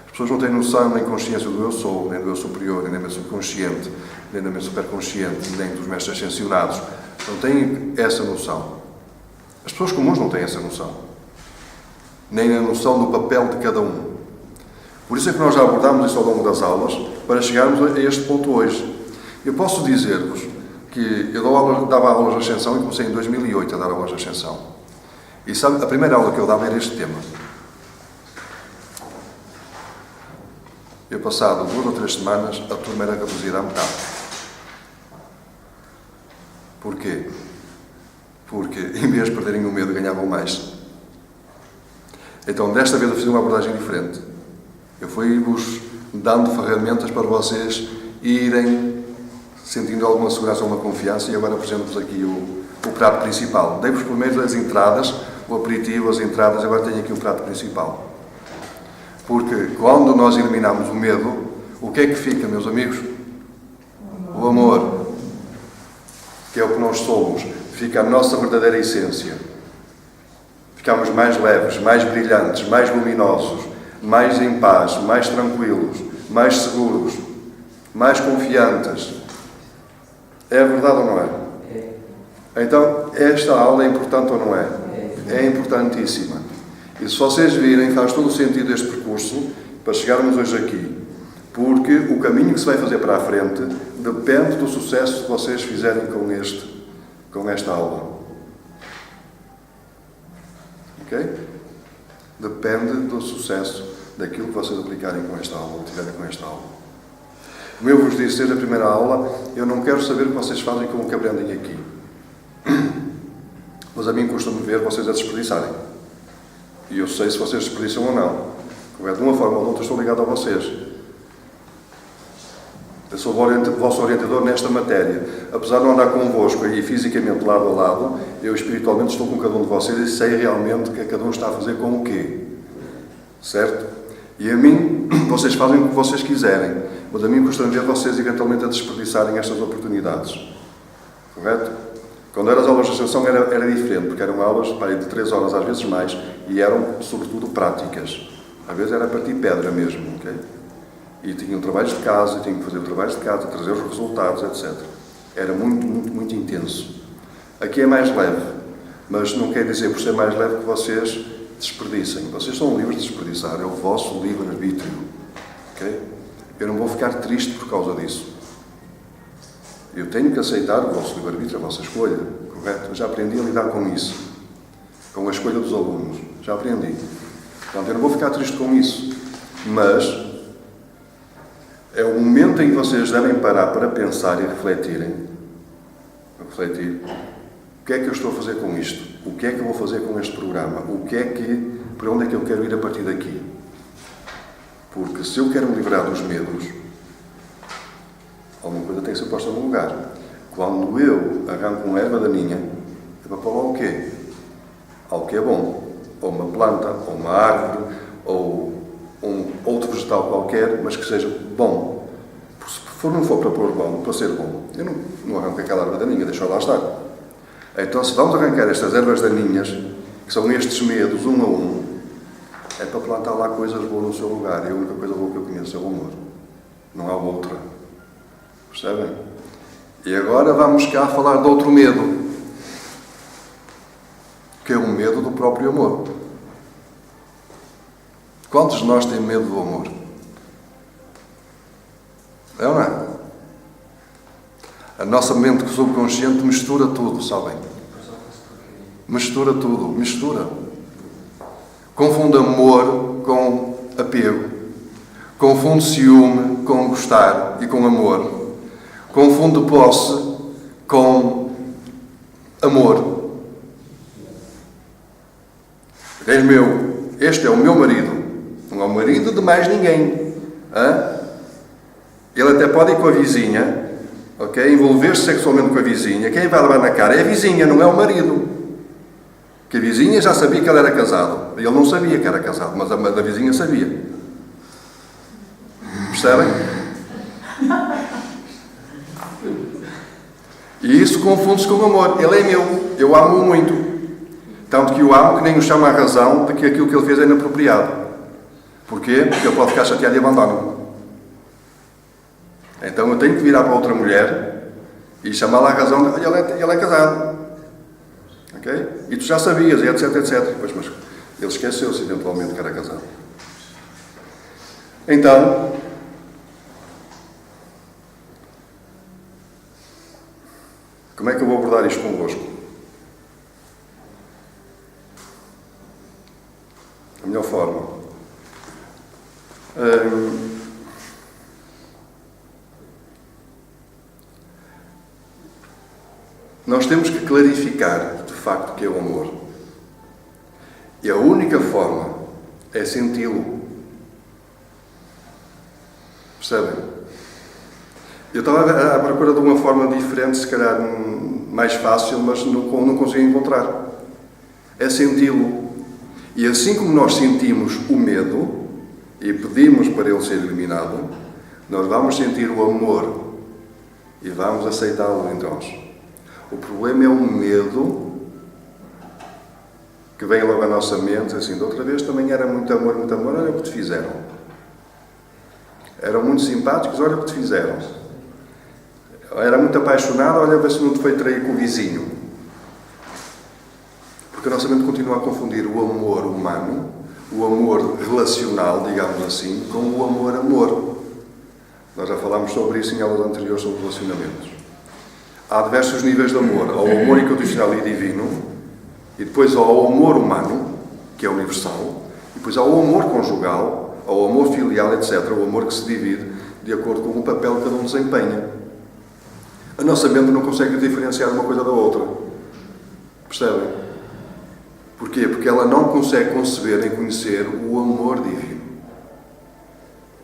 As pessoas não têm noção nem consciência do eu sou, nem do eu superior, nem do meu subconsciente, nem do meu superconsciente, nem dos mestres ascensionados. Não têm essa noção. As pessoas comuns não têm essa noção. Nem a noção do papel de cada um. Por isso é que nós já abordámos isso ao longo das aulas, para chegarmos a este ponto hoje. Eu posso dizer-vos que eu dava aulas de ascensão e comecei em 2008 a dar aulas de ascensão. E sabe, a primeira aula que eu dava era este tema. Eu, passado 2 ou 3 semanas, a turma era reduzida à metade. Porquê? Porque, em vez de perderem o medo, ganhavam mais. Então, desta vez eu fiz uma abordagem diferente. Eu fui-vos dando ferramentas para vocês irem sentindo alguma segurança ou uma confiança, e agora apresento-vos aqui o prato principal. Dei-vos primeiro as entradas, o aperitivo, as entradas, agora tenho aqui o prato principal. Porque quando nós eliminamos o medo, o que é que fica, meus amigos? O amor, que é o que nós somos. Fica a nossa verdadeira essência. Ficamos mais leves, mais brilhantes, mais luminosos, mais em paz, mais tranquilos, mais seguros, mais confiantes. É verdade ou não é? Então, esta aula é importante ou não é? É importantíssima. E se vocês virem, faz todo o sentido este percurso para chegarmos hoje aqui. Porque o caminho que se vai fazer para a frente depende do sucesso que vocês fizerem com esta aula. Ok? Depende do sucesso daquilo que vocês aplicarem com esta aula, ou tiverem com esta aula. Como eu vos disse desde a primeira aula, eu não quero saber o que vocês fazem com o que aprendem aqui. Mas a mim custa-me ver vocês a desperdiçarem. E eu sei se vocês desperdiçam ou não. De uma forma ou de outra estou ligado a vocês. Eu sou o vosso orientador nesta matéria. Apesar de não andar convosco aí fisicamente lado a lado, eu espiritualmente estou com cada um de vocês e sei realmente o que cada um está a fazer com o quê. Certo? E a mim, vocês fazem o que vocês quiserem. Mas a mim custa-me ver vocês eventualmente a desperdiçarem estas oportunidades. Correto? Quando eram as aulas de ascensão era diferente, porque eram aulas de 3 horas, às vezes mais, e eram, sobretudo, práticas. Às vezes era a partir pedra mesmo, ok? E tinham trabalhos de casa, e tinham que fazer trabalhos de casa, trazer os resultados, etc. Era muito, muito, muito intenso. Aqui é mais leve, mas não quer dizer por ser mais leve que vocês desperdicem. Vocês são livres de desperdiçar, é o vosso livre-arbítrio. Okay? Eu não vou ficar triste por causa disso. Eu tenho que aceitar o vosso livre-arbítrio, a vossa escolha, correto? Eu já aprendi a lidar com isso, com a escolha dos alunos. Já aprendi. Portanto, eu não vou ficar triste com isso. Mas é o momento em que vocês devem parar para pensar e refletirem. Refletir. O que é que eu estou a fazer com isto? O que é que eu vou fazer com este programa? Para onde é que eu quero ir a partir daqui? Porque se eu quero me livrar dos medos, alguma coisa tem que ser posta no lugar. Quando eu arranco uma erva daninha, é para pôr lá o quê? Algo que é bom. Ou uma planta, ou uma árvore, ou um outro vegetal qualquer, mas que seja bom. Se não for para pôr bom, para ser bom, eu não arranco aquela erva daninha, deixo lá estar. Então, se vamos arrancar estas ervas daninhas, que são estes medos, um a um, é para plantar lá coisas boas no seu lugar. E a única coisa boa que eu conheço é o amor. Não há outra. Percebem? E agora vamos cá falar de outro medo, que é o medo do próprio amor. Quantos de nós têm medo do amor? É ou não é? A nossa mente subconsciente mistura tudo, sabem? Mistura tudo, mistura. Confunde amor com apego. Confunde ciúme com gostar e com amor. Confunde posse com amor. É meu. Este é o meu marido. Não é o marido de mais ninguém. Hã? Ele até pode ir com a vizinha, ok? Envolver-se sexualmente com a vizinha. Quem vai levar na cara é a vizinha, não é o marido. Que a vizinha já sabia que ele era casado. Ele não sabia que era casado, mas a vizinha sabia. Percebem? E isso confunde-se com o amor. Ele é meu. Eu amo-o muito. Tanto que o amo que nem o chama a razão de que aquilo que ele fez é inapropriado. Porquê? Porque ele pode ficar chateado e abandona-me. Então eu tenho que virar para outra mulher e chamá-la à razão de ele é casado. Ok? E tu já sabias, e etc, etc. Pois, mas ele esqueceu-se eventualmente que era casado. Então, como é que eu vou abordar isto convosco? A melhor forma. Nós temos que clarificar, de facto, o que é o amor. E a única forma é senti-lo. Percebem? Eu estava à procura de uma forma diferente, se calhar mais fácil, mas não consegui encontrar. É senti-lo. E assim como nós sentimos o medo e pedimos para ele ser eliminado, nós vamos sentir o amor e vamos aceitá-lo em nós. O problema é o medo que vem logo à nossa mente, assim, de outra vez também era muito amor, olha o que te fizeram. Eram muito simpáticos, olha o que te fizeram. Era muito apaixonado, olha a ver se não te foi trair com o vizinho. Porque a nossa mente continua a confundir o amor humano, o amor relacional, digamos assim, com o amor. Nós já falámos sobre isso em aulas anteriores sobre relacionamentos. Há diversos níveis de amor. Há o amor incondicional e divino, e depois há o amor humano, que é universal, e depois há o amor conjugal, há o amor filial, etc. O amor que se divide de acordo com o papel que cada um desempenha. A nossa mente não consegue diferenciar uma coisa da outra. Percebem? Porquê? Porque ela não consegue conceber nem conhecer o amor divino.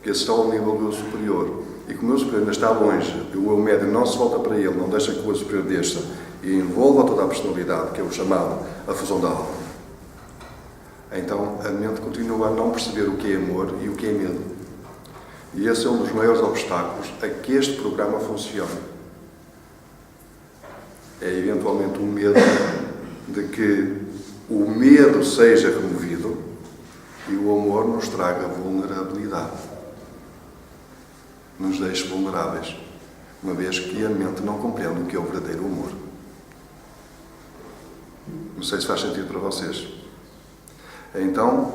Que esse está ao nível do eu superior. E como o eu superior ainda está longe, e o eu médio não se volta para ele, não deixa que o eu superior desça e envolva toda a personalidade, que é o chamado a fusão da alma. Então a mente continua a não perceber o que é amor e o que é medo. E esse é um dos maiores obstáculos a que este programa funcione. É eventualmente o medo de que o medo seja removido e o amor nos traga vulnerabilidade. nos deixe vulneráveis, uma vez que a mente não compreende o que é o verdadeiro amor. Não sei se faz sentido para vocês. Então,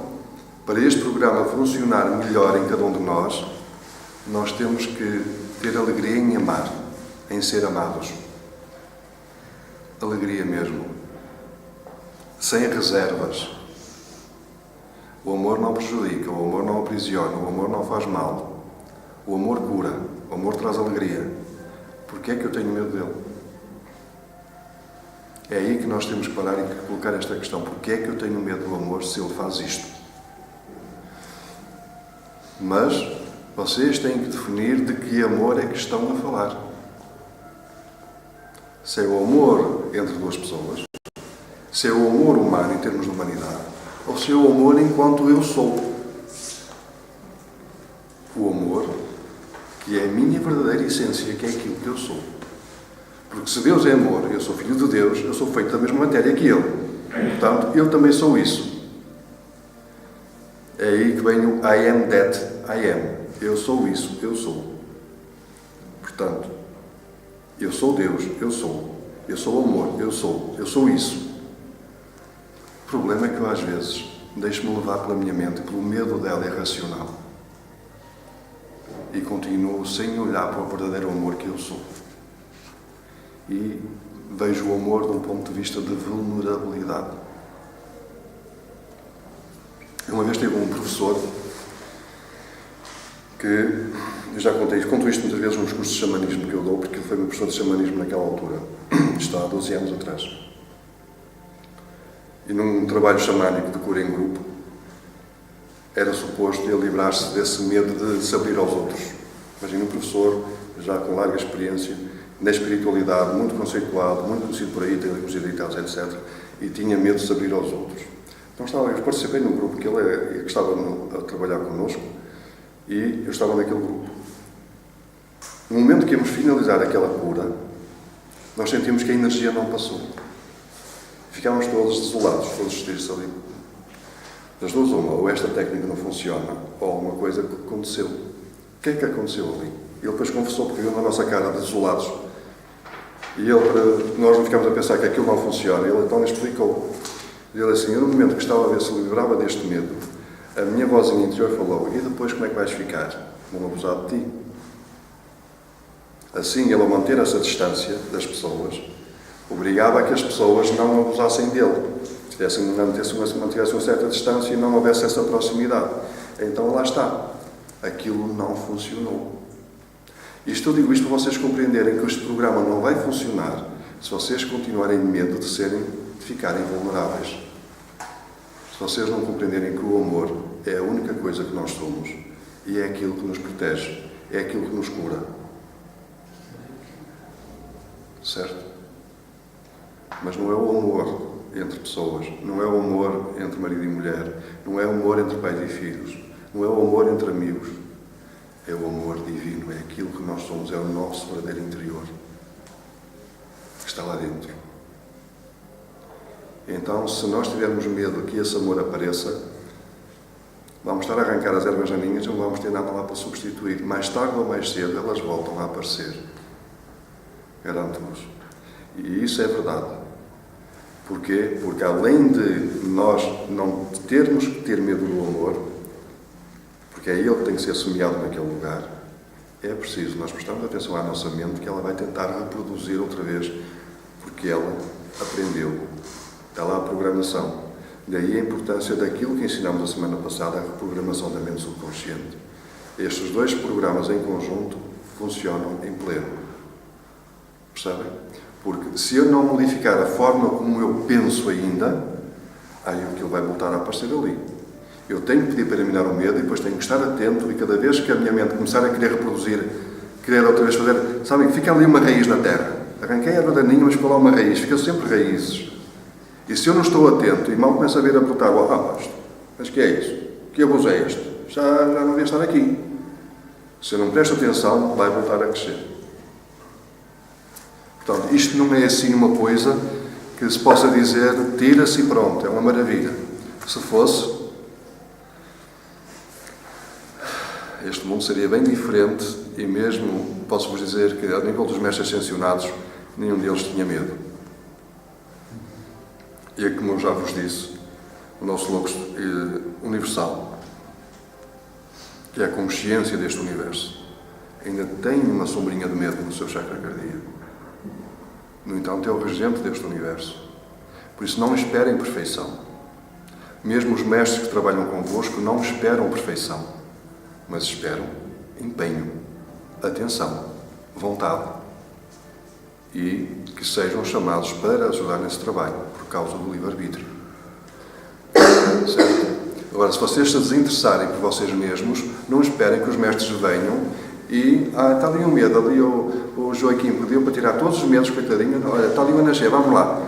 para este programa funcionar melhor em cada um de nós, nós temos que ter alegria em amar, em ser amados. Alegria mesmo. Sem reservas. O amor não prejudica, o amor não aprisiona, o amor não faz mal. O amor cura, o amor traz alegria. Porquê é que eu tenho medo dele? É aí que nós temos que parar e colocar esta questão. Porquê é que eu tenho medo do amor se ele faz isto? Mas vocês têm que definir de que amor é que estão a falar. Se é o amor entre duas pessoas, se é o amor humano em termos de humanidade, ou se é o amor enquanto eu sou. O amor que é a minha verdadeira essência, que é aquilo que eu sou. Porque se Deus é amor, eu sou filho de Deus, eu sou feito da mesma matéria que Ele. Portanto, eu também sou isso. É aí que vem o I am that I am. Eu sou isso, eu sou. Portanto, eu sou Deus, eu sou. Eu sou amor, eu sou isso. O problema é que eu, às vezes, deixo-me levar pela minha mente, pelo medo dela irracional. E continuo sem olhar para o verdadeiro amor que eu sou. E vejo o amor de um ponto de vista de vulnerabilidade. Uma vez tive um professor que, eu já conto isto muitas vezes nos cursos de xamanismo que eu dou, porque ele foi meu professor de xamanismo naquela altura, isto há 12 anos atrás. E num trabalho xamânico de cura em grupo, era suposto ele livrar-se desse medo de se abrir aos outros. Imagina um professor, já com larga experiência, na espiritualidade, muito conceituado, muito conhecido por aí, tem os editados, etc. E tinha medo de se abrir aos outros. Então eu participei num grupo que ele estava a trabalhar connosco e eu estava naquele grupo. No momento que íamos finalizar aquela cura, nós sentimos que a energia não passou. Ficámos todos desolados, todos os dias ali. Das duas uma, ou esta técnica não funciona, ou alguma coisa que aconteceu. O que é que aconteceu ali? Ele depois confessou, porque viu na nossa cara de desolados. E nós não ficámos a pensar que aquilo não funciona. Ele então explicou. Ele assim, eu no momento que estava a ver se livrava deste medo, a minha vozinha interior falou, e depois como é que vais ficar? Vão abusar de ti. Assim, ele, ao manter essa distância das pessoas, obrigava a que as pessoas não abusassem dele. Mantivessem uma certa distância e não houvesse essa proximidade. Então, lá está. Aquilo não funcionou. Eu digo isto para vocês compreenderem que este programa não vai funcionar se vocês continuarem de medo de ficarem vulneráveis. Se vocês não compreenderem que o amor é a única coisa que nós somos e é aquilo que nos protege, é aquilo que nos cura. Certo? Mas não é o amor entre pessoas, não é o amor entre marido e mulher, não é o amor entre pais e filhos, não é o amor entre amigos. É o amor divino, é aquilo que nós somos, é o nosso verdadeiro interior, que está lá dentro. Então, se nós tivermos medo que esse amor apareça, vamos estar a arrancar as ervas daninhas e não vamos ter nada lá para substituir. Mais tarde ou mais cedo, elas voltam a aparecer. Garanto-vos. E isso é verdade. Porquê? Porque além de nós não termos que ter medo do amor, porque é ele que tem que ser semeado naquele lugar, é preciso nós prestarmos atenção à nossa mente, que ela vai tentar reproduzir outra vez, porque ela aprendeu. Está lá a programação. Daí a importância daquilo que ensinámos a semana passada, a reprogramação da mente subconsciente. Estes dois programas em conjunto funcionam em pleno. Percebem? Porque se eu não modificar a forma como eu penso ainda, aí aquilo vai voltar a aparecer ali. Eu tenho que pedir para eliminar o medo e depois tenho que estar atento e cada vez que a minha mente começar a querer reproduzir, querer outra vez fazer, sabem, fica ali uma raiz na terra. Arranquei a erva daninha, mas ficou lá uma raiz, fica sempre raízes. E se eu não estou atento e mal começo a ver a brotar, mas que é isso? Que abuso é este? Já não devia estar aqui. Se eu não presto atenção, vai voltar a crescer. Portanto, isto não é assim uma coisa que se possa dizer, tira-se e pronto, é uma maravilha. Se fosse, este mundo seria bem diferente E mesmo, posso-vos dizer que, a nível dos mestres ascensionados, nenhum deles tinha medo. E é como eu já vos disse, o nosso Logos universal, que é a consciência deste universo, ainda tem uma sombrinha de medo no seu chakra cardíaco. No entanto, é o regente deste universo. Por isso, não esperem perfeição. Mesmo os mestres que trabalham convosco não esperam perfeição, mas esperam empenho, atenção, vontade. E que sejam chamados para ajudar nesse trabalho, por causa do livre-arbítrio. Certo? Agora, se vocês se desinteressarem por vocês mesmos, não esperem que os mestres venham e... está ali um medo, ali o Joaquim pediu para tirar todos os medos, coitadinho. Olha, está ali o Anasher, vamos lá.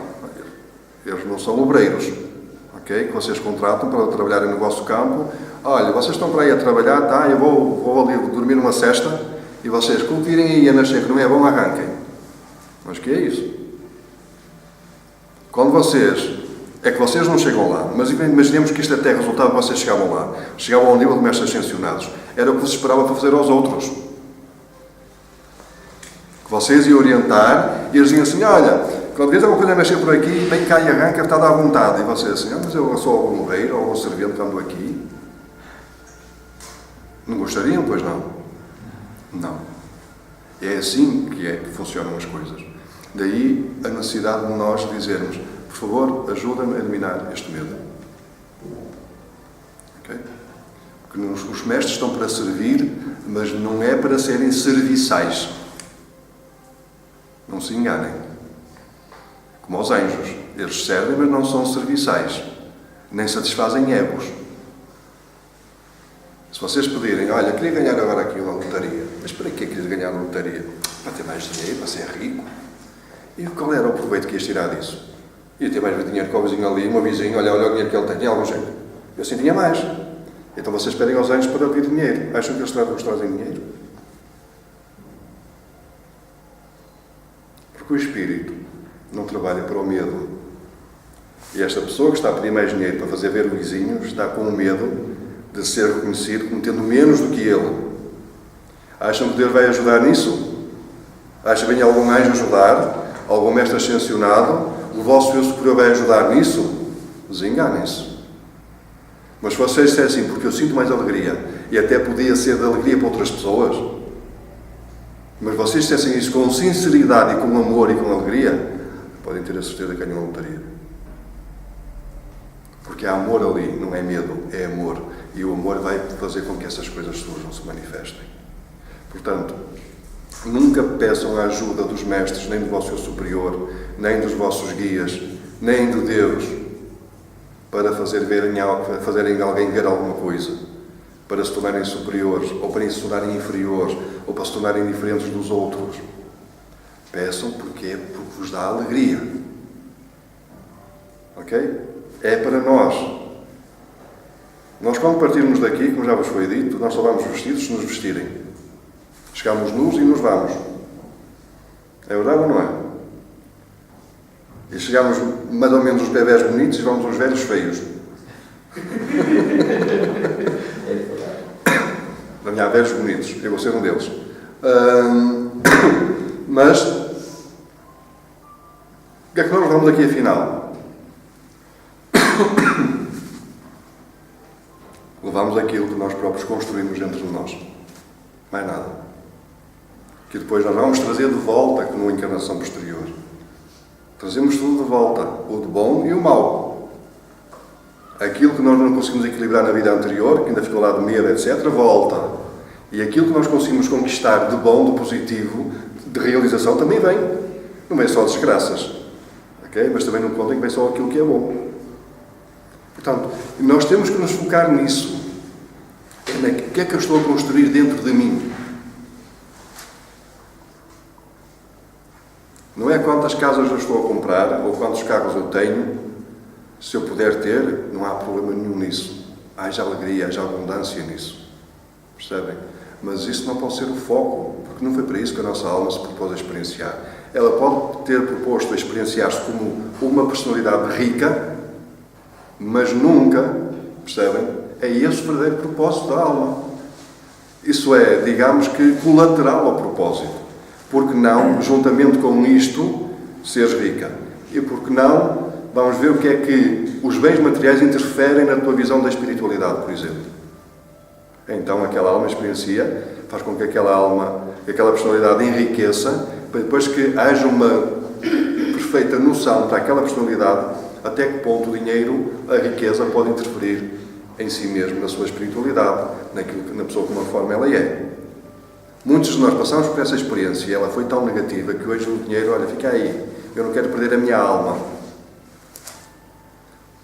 Eles não são obreiros, ok? Que vocês contratam para trabalharem no vosso campo. Olha, vocês estão para aí a trabalhar, tá? Eu vou ali dormir numa cesta e vocês, como virem aí a nascer, que não é bom, arranquem. Mas que é isso? Quando vocês... É que vocês não chegam lá, mas imaginemos que isto até resultava que vocês chegavam lá. Chegavam ao nível de mestres ascensionados. Era o que vos esperava para fazer aos outros. Que vocês iam orientar e eles diziam assim, olha, quando vês alguma coisa a nascer por aqui, vem cá e arranca, está à vontade. E vocês assim, mas eu sou algum morreiro ou algum servente que ando aqui. Não gostariam, pois não? Não. É assim que funcionam as coisas. Daí a necessidade de nós dizermos, por favor, ajuda-me a eliminar este medo. Okay? Porque os mestres estão para servir, mas não é para serem serviçais. Não se enganem. Como aos anjos. Eles servem, mas não são serviçais. Nem satisfazem egos. Se vocês pedirem, olha, queria ganhar agora aqui uma lotaria. Mas para que querias ganhar uma lotaria? Para ter mais dinheiro, para ser rico. E qual era o proveito que ias tirar disso? Ia ter mais dinheiro que o vizinho ali, uma vizinha, olha o dinheiro que ele tem, tinha algum jeito. Eu assim tinha mais. Então vocês pedem aos anjos para pedir dinheiro. Acham que eles vos trazem dinheiro? Porque o espírito não trabalha para o medo. E esta pessoa que está a pedir mais dinheiro para fazer ver o vizinho está com o medo de ser reconhecido como tendo menos do que ele. Acham que Deus vai ajudar nisso? Acham que vem algum anjo ajudar? Algum mestre ascensionado? O vosso eu superior vai ajudar nisso? Desenganem-se. Mas se vocês dissessem, porque eu sinto mais alegria, e até podia ser de alegria para outras pessoas, mas vocês dissessem isso com sinceridade e com amor e com alegria, podem ter a certeza que ganham a lotaria. Porque há amor ali, não é medo, é amor. E o amor vai fazer com que essas coisas surjam, se manifestem. Portanto, nunca peçam a ajuda dos mestres, nem do vosso eu superior, nem dos vossos guias, nem de Deus, para fazerem alguém ver alguma coisa, para se tornarem superiores, ou para se tornarem inferiores, ou para se tornarem diferentes dos outros. Peçam porque vos dá alegria. Ok? É para nós. Nós, quando partirmos daqui, como já vos foi dito, nós só vamos vestidos se nos vestirem. Chegamos nus e nos vamos. É verdade ou não é? E chegamos mais ou menos os bebés bonitos e vamos aos velhos feios. Há velhos bonitos. Eu vou ser um deles. Mas, o que é que nós vamos aqui afinal? Levamos aquilo que nós próprios construímos dentro de nós. Mais nada. Que depois nós vamos trazer de volta como uma encarnação posterior. Trazemos tudo de volta. O de bom e o mau. Aquilo que nós não conseguimos equilibrar na vida anterior, que ainda ficou lá de medo, etc., volta. E aquilo que nós conseguimos conquistar de bom, de positivo, de realização, também vem. Não vem só desgraças. Okay? Mas também não contem que vem só aquilo que é bom. Portanto, nós temos que nos focar nisso. O que é que eu estou a construir dentro de mim? Não é quantas casas eu estou a comprar ou quantos carros eu tenho. Se eu puder ter, não há problema nenhum nisso. Haja alegria, haja abundância nisso. Percebem? Mas isso não pode ser o foco, porque não foi para isso que a nossa alma se propôs a experienciar. Ela pode ter proposto a experienciar-se como uma personalidade rica, mas nunca, percebem? É esse o verdadeiro propósito da alma. Isso é, digamos que, colateral ao propósito. Porque não, juntamente com isto, seres rica? E porque não, vamos ver o que é que os bens materiais interferem na tua visão da espiritualidade, por exemplo. Então, aquela alma experiencia, faz com que aquela alma, aquela personalidade enriqueça, para depois que haja uma perfeita noção para aquela personalidade até que ponto o dinheiro, a riqueza, pode interferir em si mesmo, na sua espiritualidade, na pessoa como a forma ela é. Muitos de nós passamos por essa experiência e ela foi tão negativa que hoje o dinheiro, olha, fica aí, eu não quero perder a minha alma.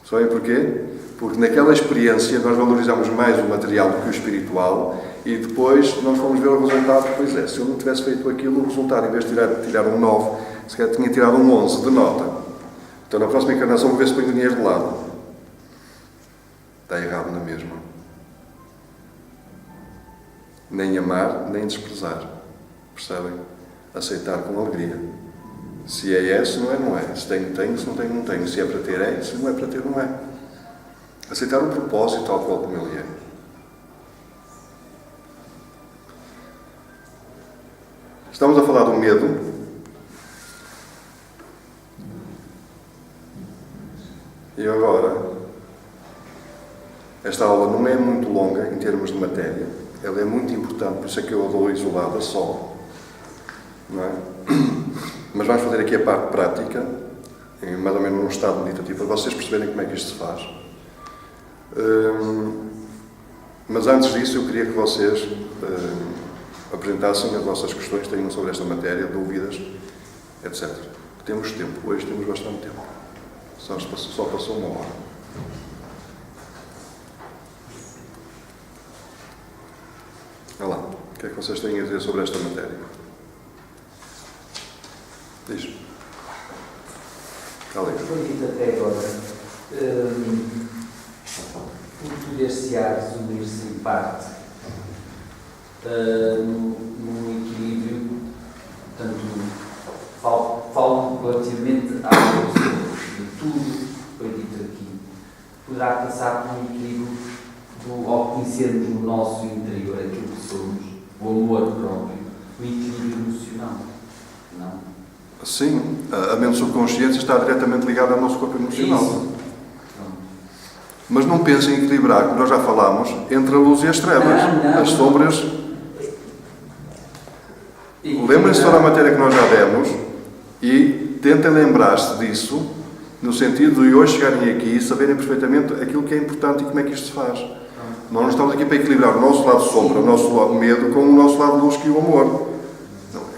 Sabem porquê? Porque naquela experiência nós valorizamos mais o material do que o espiritual e depois nós vamos ver o resultado. Pois é, se eu não tivesse feito aquilo, o resultado, em vez de tirar um 9, se calhar tinha tirado um 11 de nota. Então na próxima encarnação vou ver se põe o dinheiro de lado. Está errado na mesma. Nem amar, nem desprezar. Percebem? Aceitar com alegria. Se é, se não é, não é. Se tenho, tenho. Se não tenho, não tenho. Se é para ter, é. Se não é para ter, não é. Aceitar o propósito tal qual como ele é. Estamos a falar do medo. E agora, esta aula não é muito longa em termos de matéria. Ela é muito importante, por isso é que eu a dou isolada só. Não é? Mas vamos fazer aqui a parte prática, mais ou menos num estado meditativo, para vocês perceberem como é que isto se faz. Mas antes disso, eu queria que vocês apresentassem as vossas questões, tenham sobre esta matéria, dúvidas, etc. Temos tempo, hoje temos bastante tempo. Só passou uma hora. Olha lá, o que é que vocês têm a dizer sobre esta matéria? Diz. Foi dito até agora, o poder-se-á resumir-se em parte num equilíbrio, portanto, falo relativamente à pessoa, de tudo que foi dito aqui, poderá passar por um equilíbrio ao conhecermos no nosso interior aquilo que somos, o amor próprio, o equilíbrio emocional, não? Sim, a mente subconsciente está diretamente ligada ao nosso corpo emocional. Isso. Mas não pensem em equilibrar, como nós já falámos, entre a luz e as trevas. Não. As sombras. Lembrem-se de toda a matéria que nós já demos e tentem lembrar-se disso, no sentido de hoje chegarem aqui e saberem perfeitamente aquilo que é importante e como é que isto se faz. Nós não estamos aqui para equilibrar o nosso lado sombra, o nosso lado medo, com o nosso lado luz, que é o amor.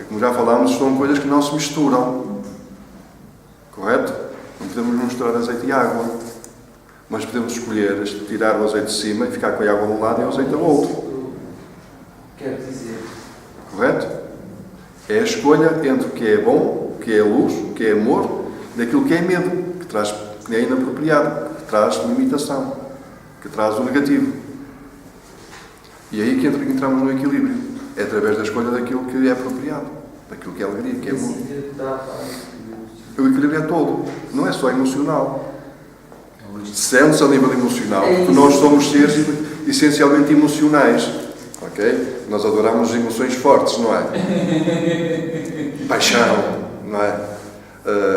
Como já falámos, são coisas que não se misturam. Correto? Não podemos misturar azeite e água. Mas podemos escolher tirar o azeite de cima e ficar com a água de um lado e o azeite do outro. Quero dizer. Correto? É a escolha entre o que é bom, o que é luz, o que é amor, daquilo que é medo, que é inapropriado, que traz limitação, que traz o negativo. E é aí que entramos no equilíbrio. É através da escolha daquilo que é apropriado, daquilo que é alegria, que é amor. O equilíbrio é todo, não é só emocional. Sente-se a nível emocional, porque nós somos seres essencialmente emocionais. Ok? Nós adoramos emoções fortes, não é? Paixão, não é?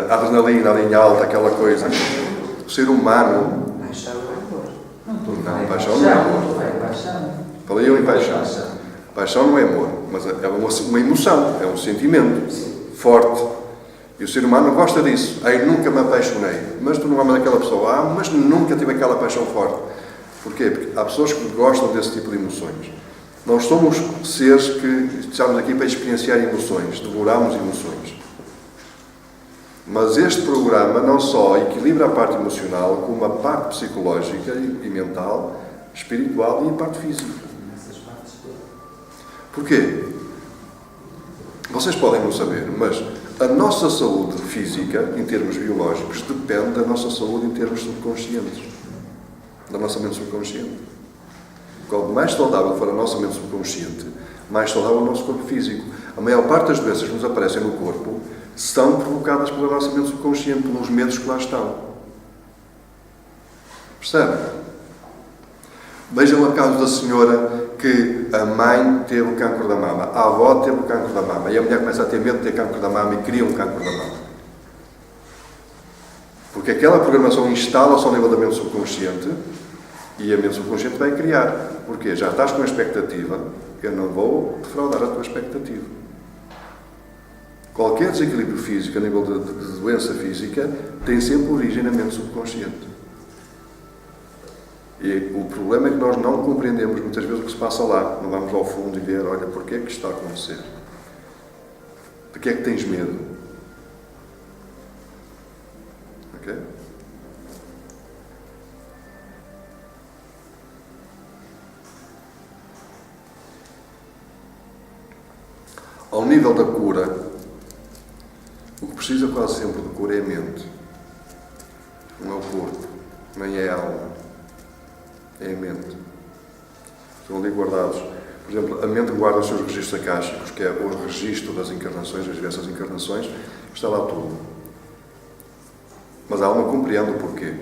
Adrenalina ali em alta, aquela coisa. O ser humano. Paixão não é amor. Não, paixão não é amor. Falei eu em paixão. Paixão não é amor, mas é uma emoção, é um sentimento forte. E o ser humano gosta disso. Eu nunca me apaixonei. Mas tu não amas aquela pessoa. Mas nunca tive aquela paixão forte. Porquê? Porque há pessoas que gostam desse tipo de emoções. Nós somos seres que estamos aqui para experienciar emoções. Devoramos emoções. Mas este programa não só equilibra a parte emocional, como a parte psicológica e mental, espiritual e a parte física. Porquê? Vocês podem não saber, mas a nossa saúde física, em termos biológicos, depende da nossa saúde em termos subconscientes. Da nossa mente subconsciente. Quanto mais saudável for a nossa mente subconsciente, mais saudável é o nosso corpo físico. A maior parte das doenças que nos aparecem no corpo são provocadas pela nossa mente subconsciente, pelos medos que lá estão. Percebe? Vejam o caso da senhora que a mãe teve o cancro da mama, a avó teve o cancro da mama, e a mulher começa a ter medo de ter cancro da mama e cria um cancro da mama. Porque aquela programação instala-se ao nível da mente subconsciente e a mente subconsciente vai criar. Porque já estás com a expectativa, eu não vou defraudar a tua expectativa. Qualquer desequilíbrio físico, a nível de doença física, tem sempre origem na mente subconsciente. E o problema é que nós não compreendemos muitas vezes o que se passa lá. Não vamos ao fundo e ver, olha, porquê é que isto está a acontecer? De que é que tens medo? Ok? Ao nível da cura, o que precisa quase sempre de cura é a mente. Não é o corpo, nem é a alma. É a mente. Estão ali guardados. Por exemplo, a mente guarda os seus registros akáshicos, que é o registro das encarnações, das diversas encarnações, está lá tudo. Mas a alma compreende o porquê.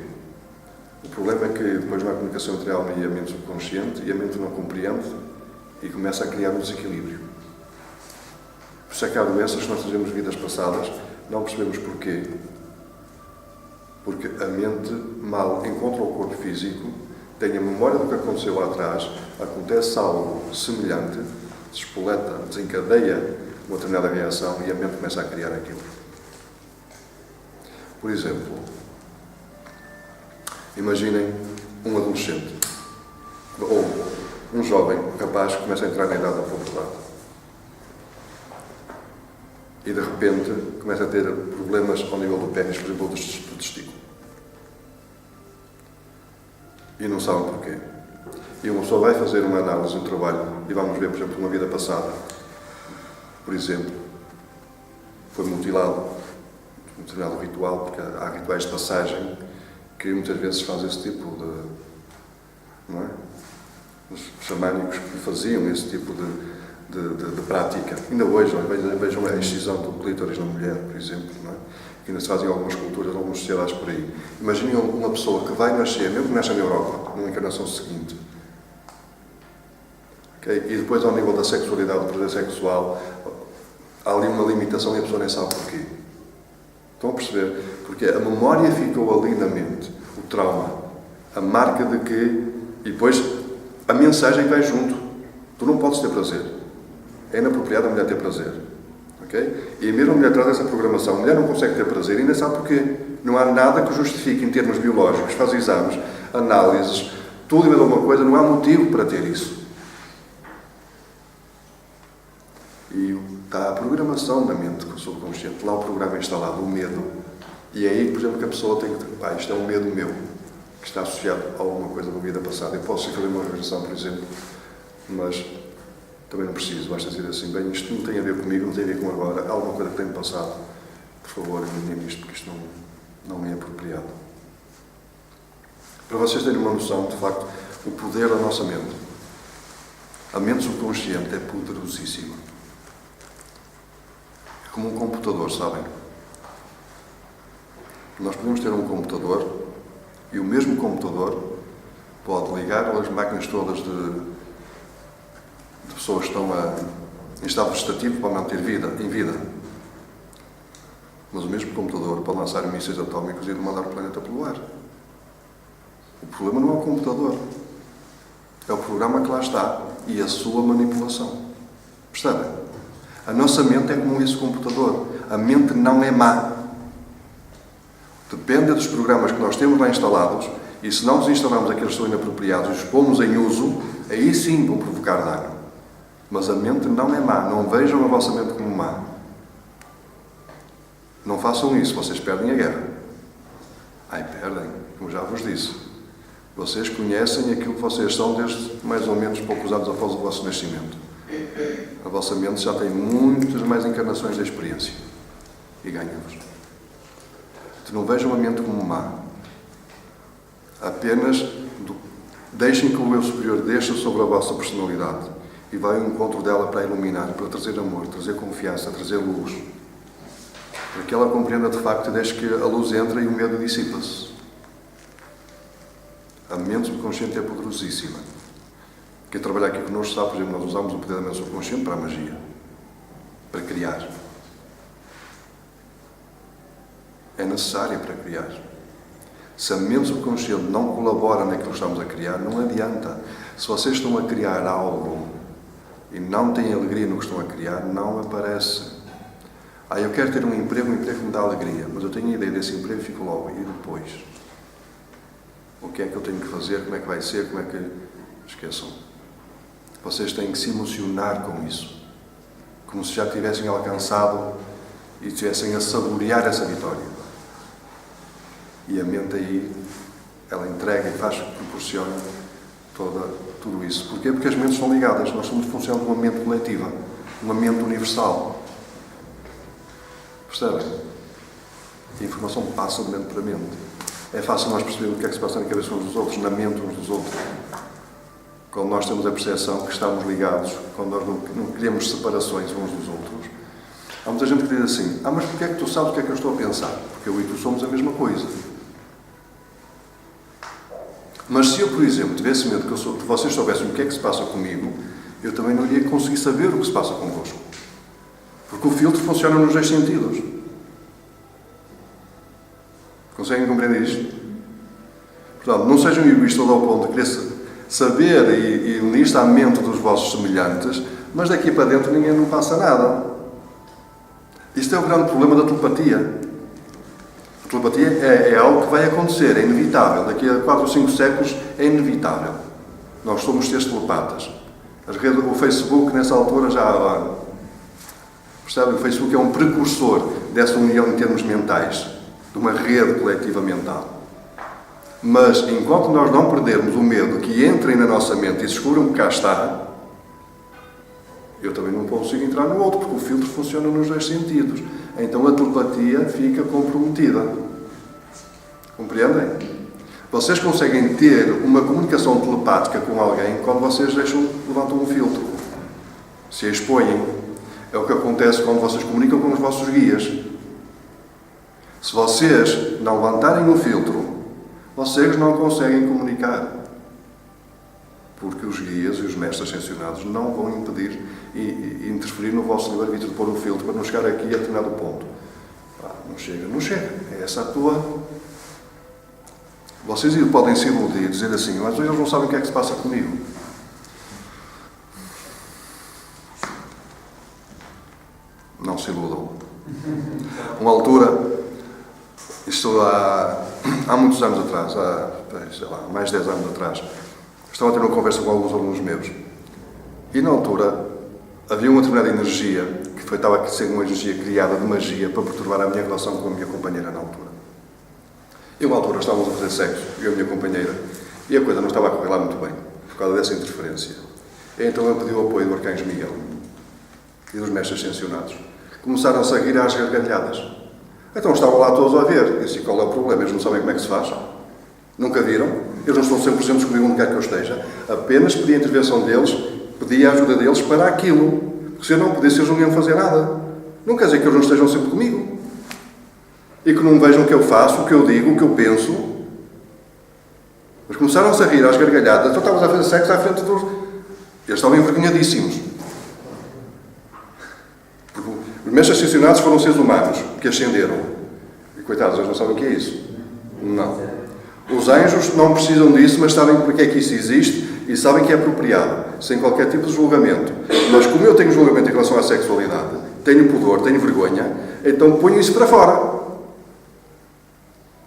O problema é que depois não há comunicação entre a alma e a mente subconsciente, e a mente não compreende e começa a criar um desequilíbrio. Por isso é que há doenças que nós trazemos vidas passadas, não percebemos porquê. Porque a mente mal encontra o corpo físico, tem a memória do que aconteceu lá atrás, acontece algo semelhante, despoleta, desencadeia uma determinada reação e a mente começa a criar aquilo. Por exemplo, imaginem um adolescente, ou um jovem, um rapaz que começa a entrar na idade da puberdade. E de repente começa a ter problemas ao nível do pênis, por exemplo, do testículo. E não sabem porquê. E uma pessoa vai fazer uma análise, um trabalho, e vamos ver, por exemplo, uma vida passada. Por exemplo, foi mutilado, um determinado ritual, porque há rituais de passagem que muitas vezes fazem esse tipo de... não é? Os xamânicos que faziam esse tipo de prática. Ainda hoje, vejam a excisão do clítoris na mulher, por exemplo, não é? Que ainda se fazem algumas culturas, algumas sociedades por aí. Imaginem uma pessoa que vai nascer, mesmo que nasça na Europa, numa encarnação seguinte. Okay? E depois, ao nível da sexualidade, do prazer sexual, há ali uma limitação e a pessoa nem sabe porquê. Estão a perceber? Porque a memória ficou ali na mente, o trauma, a marca de que... E depois, a mensagem vai junto. Tu não podes ter prazer. É inapropriado a mulher ter prazer. Okay? E mesmo a mulher traz essa programação. A mulher não consegue ter prazer e nem sabe porquê. Não há nada que justifique, em termos biológicos, faz exames, análises, tudo e mais alguma coisa, não há motivo para ter isso. E está a programação da mente subconsciente. Lá o programa é instalado, o medo. E é aí, por exemplo, que a pessoa tem que... isto é um medo meu, que está associado a alguma coisa da vida passada. Eu posso fazer uma regressão, por exemplo, mas... também não preciso, basta dizer assim, bem, isto não tem a ver comigo, não tem a ver com agora, há alguma coisa que tenho passado, por favor, eliminem isto, porque isto não é apropriado. Para vocês terem uma noção, de facto, o poder da nossa mente. A mente subconsciente é poderosíssima. É como um computador, sabem? Nós podemos ter um computador e o mesmo computador pode ligar as máquinas todas de pessoas que estão em estado vegetativo para manter em vida. Mas o mesmo computador pode lançar mísseis atómicos e mandar o planeta pelo ar. O problema não é o computador. É o programa que lá está e a sua manipulação. Percebem? A nossa mente é como esse computador. A mente não é má. Depende dos programas que nós temos lá instalados e se não desinstalamos aqueles que são inapropriados e os pomos em uso, aí sim vão provocar dano. Mas a mente não é má. Não vejam a vossa mente como má. Não façam isso, vocês perdem a guerra. Perdem, como já vos disse. Vocês conhecem aquilo que vocês são desde mais ou menos poucos anos após o vosso nascimento. A vossa mente já tem muitas mais encarnações de experiência. E ganha-vos. Então não vejam a mente como má. Apenas deixem que o eu superior deixe sobre a vossa personalidade e vai ao encontro dela para iluminar, para trazer amor, trazer confiança, trazer luz. Para que ela compreenda de facto e deixe que a luz entre e o medo dissipa-se. A mente subconsciente é poderosíssima. Quem trabalha aqui connosco sabe, por exemplo, nós usamos o poder da mente subconsciente para a magia, para criar. É necessária para criar. Se a mente subconsciente não colabora naquilo que estamos a criar, não adianta. Se vocês estão a criar algo e não têm alegria no que estão a criar, não aparece. Eu quero ter um emprego que me dá alegria, mas eu tenho a ideia desse emprego e fico logo. E depois? O que é que eu tenho que fazer? Como é que vai ser? Como é que... Esqueçam. Vocês têm que se emocionar com isso. Como se já tivessem alcançado e estivessem a saborear essa vitória. E a mente aí, ela entrega e faz, proporciona tudo isso. Porquê? Porque as mentes estão ligadas. Nós funcionamos com uma mente coletiva, uma mente universal. Percebem? A informação passa de mente para mente. É fácil nós percebermos o que é que se passa na cabeça uns dos outros, na mente uns dos outros. Quando nós temos a percepção que estamos ligados, quando nós não criamos separações uns dos outros. Há muita gente que diz assim, mas porquê é que tu sabes o que é que eu estou a pensar? Porque eu e tu somos a mesma coisa. Mas se eu, por exemplo, tivesse medo que vocês soubessem o que é que se passa comigo, eu também não iria conseguir saber o que se passa convosco. Porque o filtro funciona nos 2 sentidos. Conseguem compreender isto? Portanto, não sejam egoístas ao ponto de querer saber e unir-se à mente dos vossos semelhantes, mas daqui para dentro ninguém não passa nada. Isto é o grande problema da telepatia. A telepatia é algo que vai acontecer, é inevitável. Daqui a 4 ou 5 séculos é inevitável. Nós somos seres telepatas. O Facebook, nessa altura, já... Percebem? O Facebook é um precursor dessa união em termos mentais, de uma rede coletiva mental. Mas, enquanto nós não perdermos o medo que entrem na nossa mente e descubram que cá está, eu também não consigo entrar no outro, porque o filtro funciona nos 2 sentidos. Então a telepatia fica comprometida. Compreendem? Vocês conseguem ter uma comunicação telepática com alguém quando vocês levantam um filtro. Se a expõem. É o que acontece quando vocês comunicam com os vossos guias. Se vocês não levantarem o filtro, vocês não conseguem comunicar. Porque os guias e os mestres ascensionados não vão impedir e interferir no vosso livre-arbítrio de pôr o filtro para não chegar aqui a determinado ponto. Não chega, não chega. É essa a tua... Vocês podem se iludir e dizer assim, mas eles não sabem o que é que se passa comigo. Não se iludam. Uma altura, isto há muitos anos atrás, há mais de 10 anos atrás, estava a ter uma conversa com alguns alunos meus. E na altura havia uma determinada energia, que estava a ser uma energia criada de magia para perturbar a minha relação com a minha companheira na altura. Eu, na altura, estávamos a fazer sexo, eu e a minha companheira, e a coisa não estava a correr lá muito bem, por causa dessa interferência. E então eu pedi o apoio do Arcanjo Miguel e dos mestres ascensionados. Começaram-se a rir às gargalhadas. Então estavam lá todos a ver. Eu disse, qual é o problema? Eles não sabem como é que se faz? Nunca viram? Eles não estão 100% comigo onde quer que eu esteja. Apenas pedi a intervenção deles, pedi a ajuda deles para aquilo. Porque se eu não pedisse, eles não iam fazer nada. Não quer dizer que eles não estejam sempre comigo. E que não vejam o que eu faço, o que eu digo, o que eu penso. Mas começaram-se a rir às gargalhadas. Então estávamos a fazer sexo à frente dos... Eles estavam envergonhadíssimos. Porque os mestres ascensionados foram seres humanos que ascenderam. E coitados, eles não sabem o que é isso. Não. Os anjos não precisam disso, mas sabem porque é que isso existe e sabem que é apropriado, sem qualquer tipo de julgamento. Mas como eu tenho julgamento em relação à sexualidade, tenho pudor, tenho vergonha, então ponho isso para fora.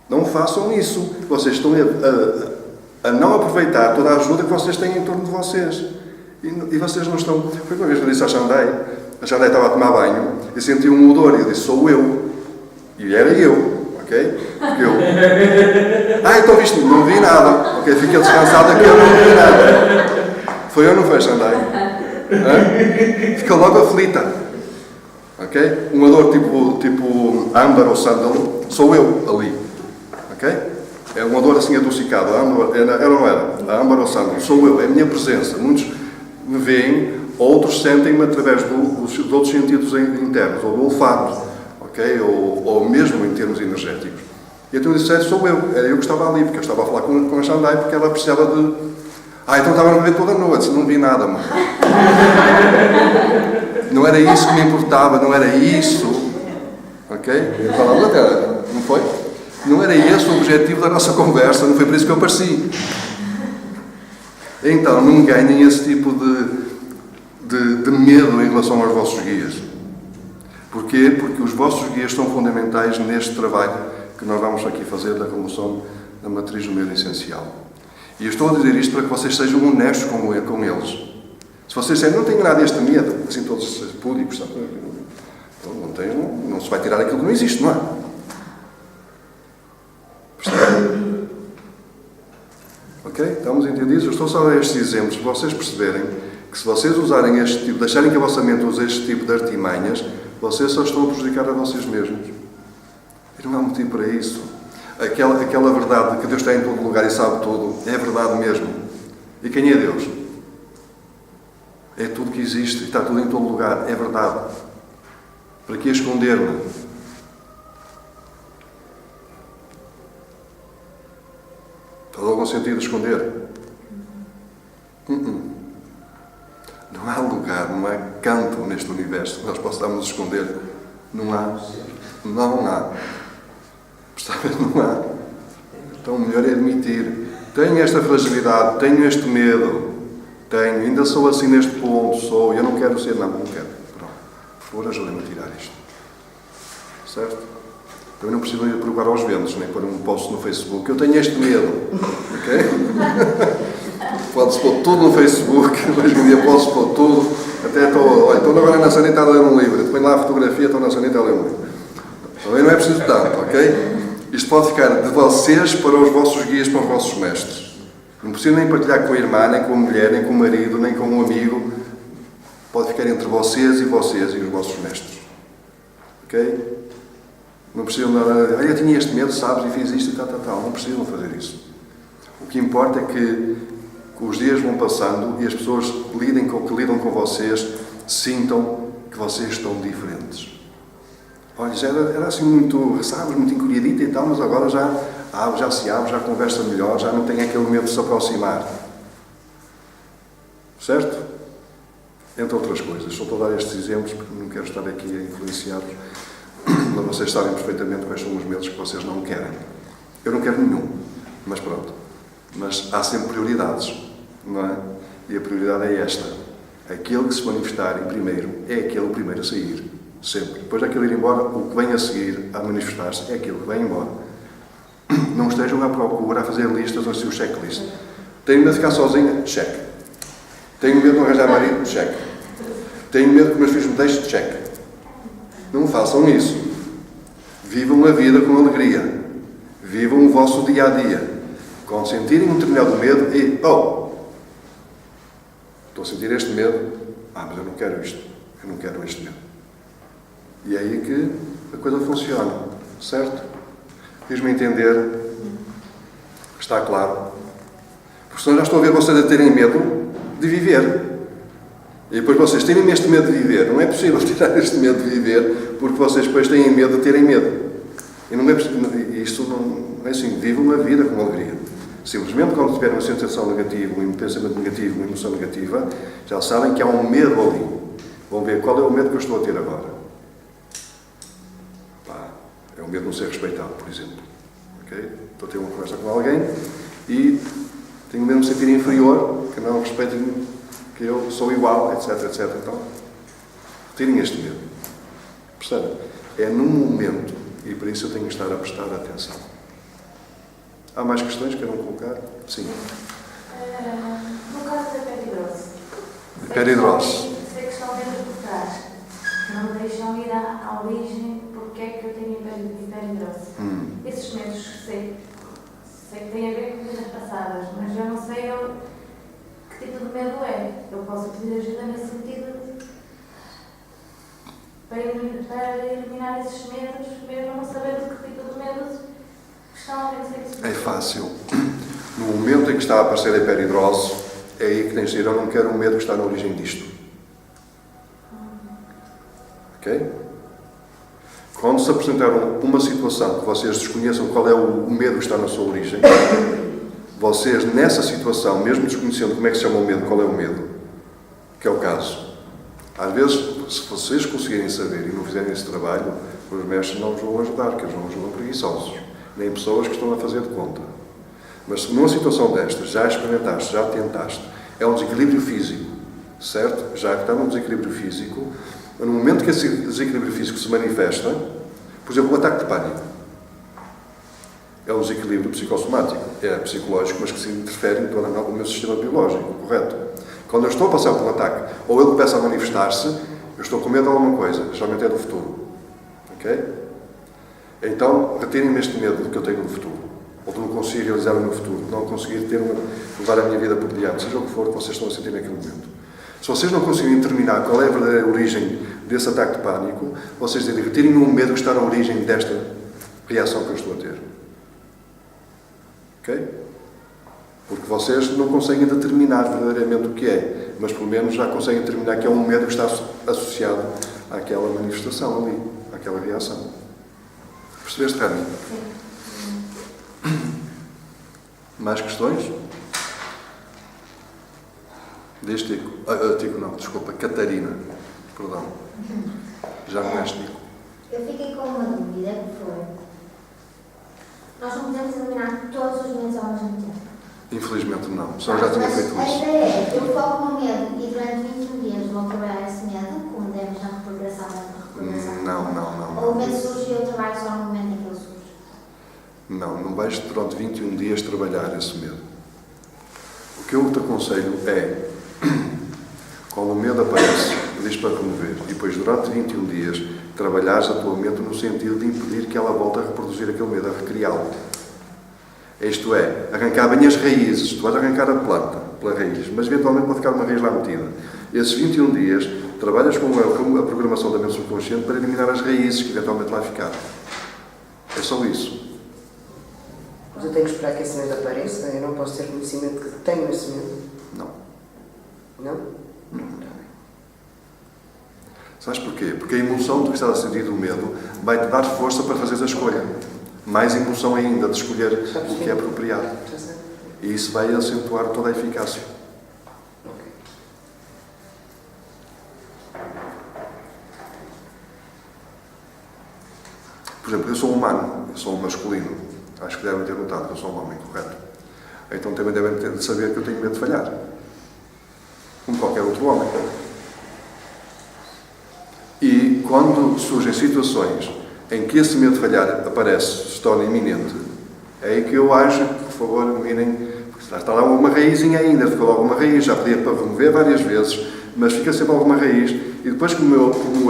Não façam isso. Vocês estão a não aproveitar toda a ajuda que vocês têm em torno de vocês. E vocês não estão... Foi uma vez que eu disse à Xandai, a Xandai estava a tomar banho e senti um odor e eu disse, sou eu. E era eu, ok? Porque eu... então viste, não vi nada. Ok, fiquei descansado aqui, eu não vi nada. Foi ou não foi, Xandai? Fica logo aflita. Ok? Um odor tipo âmbar ou sândalo, sou eu ali. Ok? É um odor assim adocicado. Era ou não era? A âmbar ou sândalo, sou eu, é a minha presença. Muitos me veem, outros sentem-me através dos outros sentidos internos, ou do olfato, ok? Ou mesmo em termos energéticos. E então eu disse, sou eu, era eu que estava ali, porque eu estava a falar com a Xandai, porque ela precisava de Então estava a ver toda a noite, não vi nada, mano. Não era isso que me importava, não era isso. Ok? Falamos até, não foi? Não era esse o objetivo da nossa conversa, não foi por isso que eu apareci. Então, não ganhem esse tipo de medo em relação aos vossos guias. Porquê? Porque os vossos guias são fundamentais neste trabalho que nós vamos aqui fazer da remoção da matriz do medo essencial. E eu estou a dizer isto para que vocês sejam honestos com eles. Se vocês disserem, não tenho nada deste medo, assim todos púdicos, não se vai tirar aquilo que não existe, não é? Percebem? Ok? Estamos entendidos? Eu estou só a dar estes exemplos para vocês perceberem que se vocês usarem este tipo, deixarem que a vossa mente use este tipo de artimanhas, vocês só estão a prejudicar a vocês mesmos. E não há motivo para isso. Aquela verdade de que Deus está em todo lugar e sabe tudo, é verdade mesmo. E quem é Deus? É tudo que existe, está tudo em todo lugar, é verdade. Para que esconder-me? Faz algum sentido esconder? Não há lugar, não há canto neste universo que nós possamos esconder. Não há. Não há. Percebem? Não há. Então o melhor é admitir. Tenho esta fragilidade, tenho este medo. Tenho, ainda sou assim neste ponto, sou. Eu não quero ser, não quero. Pronto. Por favor, ajudem-me a tirar isto. Certo? Também não preciso ir procurar aos ventos, nem pôr um post no Facebook. Eu tenho este medo. Ok? Pode-se pôr tudo no Facebook, hoje em dia posso pôr tudo, até estou agora na sanita a ler um livro, põe lá a fotografia, estou na sanita a ler um livro. Também não é preciso tanto, ok? Isto pode ficar de vocês para os vossos guias, para os vossos mestres. Não precisa nem partilhar com a irmã, nem com a mulher, nem com o marido, nem com um amigo. Pode ficar entre vocês e os vossos mestres. Ok? Não precisam nada, eu tinha este medo, sabes, e fiz isto e tal. Não precisam fazer isso. O que importa é que os dias vão passando e as pessoas que lidam com vocês sintam que vocês estão diferentes. Olha, já era assim muito, sabes, muito encolhidita e tal, mas agora já se abre, já conversa melhor, já não tem aquele medo de se aproximar. Certo? Entre outras coisas. Só estou a dar estes exemplos porque não quero estar aqui a influenciar-vos, mas vocês sabem perfeitamente quais são os medos que vocês não querem. Eu não quero nenhum, mas pronto. Mas há sempre prioridades, não é? E a prioridade é esta. Aquele que se manifestar em primeiro é aquele primeiro a sair. Sempre. Depois daquele ir embora, o que vem a seguir a manifestar-se é aquele que vem embora. Não estejam à procura a fazer listas ou seu checklist. Tenho medo de ficar sozinha? Check. Tenho medo de não arranjar marido? Check. Tenho medo que meus filhos me deixem? Check. Não façam isso. Vivam a vida com alegria. Vivam o vosso dia-a-dia. Quando sentirem um determinado medo e... estou a sentir este medo. Mas eu não quero isto. Eu não quero este medo. E é aí que a coisa funciona. Certo? Fiz-me entender. Está claro. Porque senão já estou a ver vocês a terem medo de viver. E depois vocês terem este medo de viver. Não é possível tirar este medo de viver porque vocês depois têm medo de terem medo. E não é possível. Isto não é assim. Vivam a vida com alegria. Simplesmente quando tiverem uma sensação negativa, um pensamento negativo, uma emoção negativa, já sabem que há um medo ali. Vão ver qual é o medo que eu estou a ter agora. É o medo de não ser respeitado, por exemplo. Okay? Estou a ter uma conversa com alguém e tenho medo de me sentir inferior, que não respeitem que eu sou igual, etc, etc. Então, retirem este medo. Percebem? É num momento, e por isso eu tenho que estar a prestar atenção. Há mais questões que queiram colocar? Sim. No caso da peridrose. Peridrose. Sei que estão dentro por trás. Não me deixam ir à origem porque é que eu tenho hiperidrose. Esses medos sei que têm a ver com vidas passadas, mas eu não sei que tipo de medo é. Eu posso pedir ajuda nesse sentido para eliminar esses medos, mesmo não saber de que tipo de medos estão a vencer. É fácil. No momento em que está a aparecer a hiperidrose, é aí que tens de dizer, eu não quero o medo que está na origem disto. Ok? Quando se apresentar uma situação que vocês desconheçam qual é o medo que está na sua origem, vocês, nessa situação, mesmo desconhecendo como é que se chama o medo, qual é o medo, que é o caso, às vezes, se vocês conseguirem saber e não fizerem esse trabalho, os mestres não vos vão ajudar, porque eles não ajudam preguiçosos, nem pessoas que estão a fazer de conta. Mas se numa situação destas já experimentaste, já tentaste, é um desequilíbrio físico, certo? Já que está num desequilíbrio físico, no momento que esse desequilíbrio físico se manifesta, por exemplo, o ataque de pânico, é um desequilíbrio psicossomático, é psicológico, mas que se interfere em todo o meu sistema biológico, correto? Quando eu estou a passar por um ataque, ou ele começa a manifestar-se, eu estou com medo de alguma coisa, geralmente é do futuro. Ok? Então, retirem-me este medo que eu tenho no futuro, ou de não conseguir realizar o meu futuro, de não conseguir levar a minha vida por diante, seja o que for que vocês estão a sentir naquele momento. Se vocês não conseguirem determinar qual é a verdadeira origem desse ataque de pânico, vocês dizem, retirem o medo que está na origem desta reação que eu estou a ter. Ok? Porque vocês não conseguem determinar verdadeiramente o que é, mas pelo menos já conseguem determinar que é um medo que está associado àquela manifestação ali, àquela reação. Percebeste, Rani? Mais questões? Diz Tico. Tico não, desculpa, Catarina. Perdão. Já não és Tico. Eu fiquei com uma dúvida que foi: nós não podemos eliminar todos os medos ao mesmo tempo. Infelizmente não, só já tinha feito A isso. ideia é, eu foco no medo e durante 21 dias vou trabalhar esse medo, como demos na recuperação. Não. Ou o medo surge e eu trabalho só no momento em que ele surge. Não vais durante 21 dias trabalhar esse medo. O que eu te aconselho é, quando o medo aparece, pedis para remover, e depois durante 21 dias trabalhares a tua mente no sentido de impedir que ela volte a reproduzir aquele medo, a recriá-lo. Isto é, arrancar bem as raízes. Tu vais arrancar a planta pela raiz, mas eventualmente pode ficar uma raiz lá metida. Esses 21 dias, trabalhas com a programação da mente subconsciente para eliminar as raízes que eventualmente lá ficar. É só isso. Mas eu tenho que esperar que esse medo apareça? Eu não posso ter conhecimento que tenho esse medo? Não. Não? Sabes porquê? Porque a emoção de que estás a sentir do medo vai-te dar força para fazeres a escolha. Mais emoção ainda de escolher o que é apropriado. Já sei. E isso vai acentuar toda a eficácia. Ok. Por exemplo, eu sou humano, eu sou um masculino. Acho que devem ter notado que eu sou um homem, correto? Então também devem ter de saber que eu tenho medo de falhar. Como qualquer outro homem. E quando surgem situações em que esse medo de falhar aparece, se torna iminente, é aí que eu acho que, por favor, mirem, porque está lá uma raizinha ainda, ficou alguma raiz, já podia para remover várias vezes, mas fica sempre alguma raiz, e depois como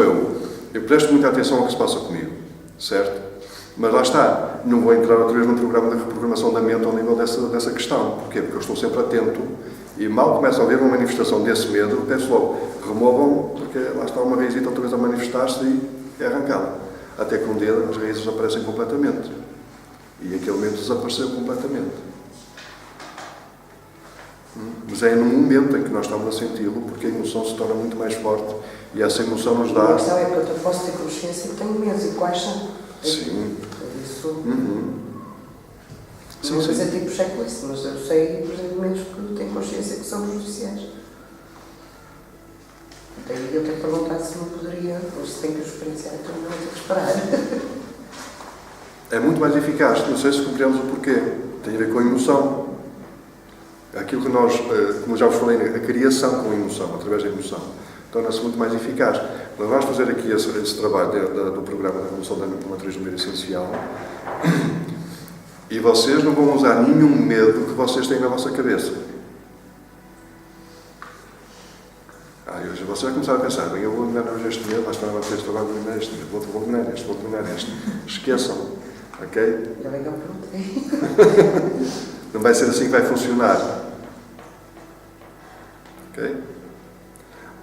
eu presto muita atenção ao que se passa comigo, certo? Mas lá está, não vou entrar outra vez num programa de reprogramação da mente ao nível dessa questão. Porquê? Porque eu estou sempre atento e mal começo a ver uma manifestação desse medo, peço logo, removam, porque lá está uma raizita outra vez a manifestar-se e é arrancada. Até que um dia as raízes aparecem completamente. E aquele medo desapareceu completamente. Mas é no momento em que nós estamos a senti-lo, porque a emoção se torna muito mais forte e essa emoção nos dá... A questão é que eu posso ter consciência que tenho medos e quais são. Sim. Isso... Sim, não vou fazer sim. tipo checklist, mas eu sei, por exemplo, medos que tenho consciência que são prejudiciais. Daí eu tenho perguntado se não poderia, ou se tenho que experienciar, então não tenho que esperar. É muito mais eficaz. Não sei se compreendemos o porquê. Tem a ver com a emoção. Aquilo que nós, como já vos falei, a criação com a emoção, através da emoção, torna-se muito mais eficaz. Nós vamos fazer aqui esse trabalho do programa da Revolução da Matriz Número Essencial e vocês não vão usar nenhum medo que vocês têm na vossa cabeça. Hoje vocês vão começar a pensar, bem, eu vou eliminar hoje este medo, mais tarde vai ter este trabalho, vou eliminar este medo, vou eliminar este, vou eliminar este. Esqueçam, ok? Já bem que eu perguntei. Não vai ser assim que vai funcionar. Ok?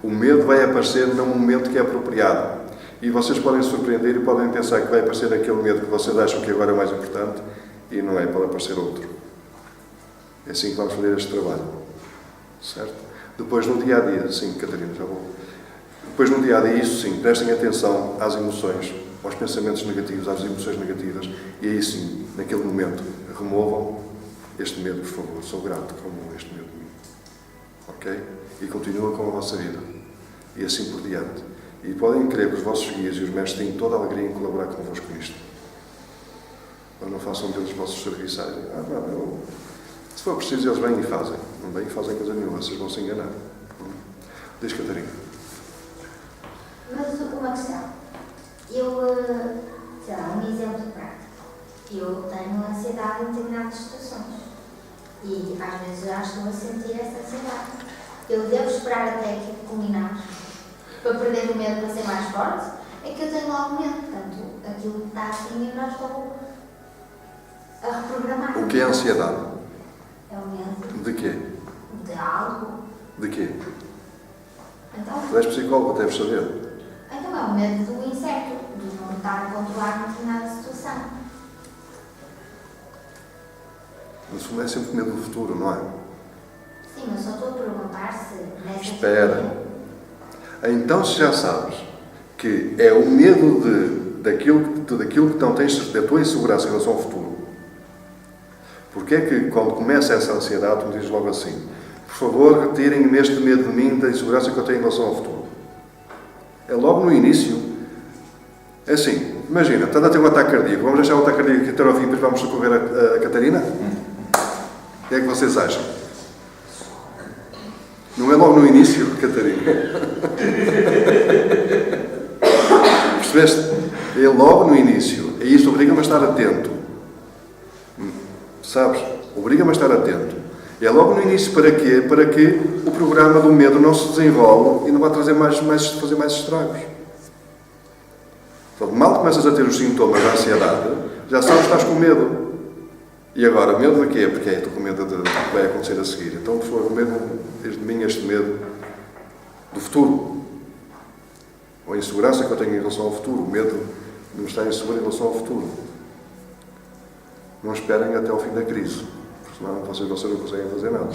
O medo vai aparecer num momento que é apropriado. E vocês podem se surpreender e podem pensar que vai aparecer aquele medo que vocês acham que agora é mais importante e não é, pode aparecer outro. É assim que vamos fazer este trabalho. Certo? Depois, no dia-a-dia, sim, Catarina, já vou. Depois, no dia-a-dia, isso sim, prestem atenção às emoções, aos pensamentos negativos, às emoções negativas, e aí sim, naquele momento, removam este medo, por favor. Sou grato como este medo de mim. Ok? E continua com a vossa vida. E assim por diante. E podem crer que os vossos guias e os mestres têm toda a alegria em colaborar convosco nisto. Mas não façam deles os vossos serviçais. Se for preciso, eles vêm e fazem. Não vêm e fazem coisa nenhuma. Vocês vão se enganar. Diz, Catarina. Mas uma questão. Eu, sei lá, um exemplo prático. Eu tenho ansiedade em determinadas situações. E às vezes já estou a sentir essa ansiedade. Eu devo esperar até aquilo culminar para perder o medo para ser mais forte? É que eu tenho logo medo. Portanto, aquilo que está assim eu já estou a reprogramar. O que é ansiedade? É o medo De quê? de algo. De quê? Então, Tu és psicólogo, deves saber. então é o medo do incerto, de não estar a controlar uma determinada situação. Mas é sempre medo do futuro, não é? Sim, mas só estou a perguntar se nessa Espera. Então, se já sabes que é o medo daquilo que não tens, da tua insegurança em relação ao futuro, porque é que quando começa essa ansiedade, tu me dizes logo assim: por favor, retirem-me este medo de mim, da insegurança que eu tenho em relação ao futuro? É logo no início. É assim, imagina, estás a ter um ataque cardíaco, vamos deixar o ataque cardíaco aqui até ao fim, depois vamos socorrer a Catarina? O que é que vocês acham? Não é logo no início, Catarina? Percebeste? É logo no início. E isto obriga-me a estar atento. Sabes? Obriga-me a estar atento. É logo no início. Para quê? Para que o programa do medo não se desenvolva e não vá trazer fazer mais estragos. Então, mal começas a ter os sintomas da ansiedade, já sabes que estás com medo. E agora, medo de quê? Porque estou com medo do que vai acontecer a seguir. Então, por favor, desde mim este medo do futuro. Ou a insegurança que eu tenho em relação ao futuro. O medo de me estar inseguro em relação ao futuro. Não esperem até ao fim da crise. Porque senão vocês não conseguem fazer nada.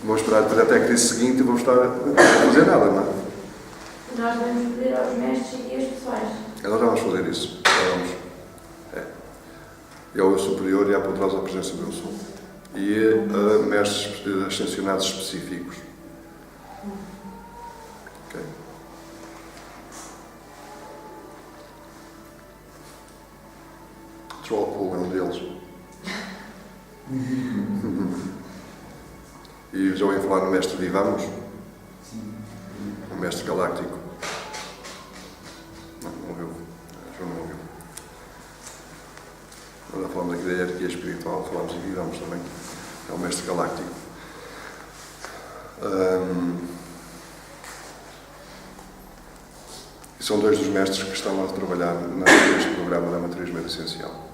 Vão esperar depois até a crise seguinte e vão estar a fazer nada, não é? Nós devemos pedir aos mestres e guias pessoais. Nós vamos fazer isso. Vamos. E ao eu superior e à poderosa presença do eu sou. E a mestres ascensionados específicos. Ok? Trollpool é um deles. E já ouvi falar no mestre Vivamos? Sim. O mestre galáctico. Não ouviu. João não ouviu. Agora falamos aqui da hierarquia espiritual, falamos em Vivamos também. É o mestre galáctico. E são dois dos mestres que estão a trabalhar neste programa da Matriz Medo Essencial.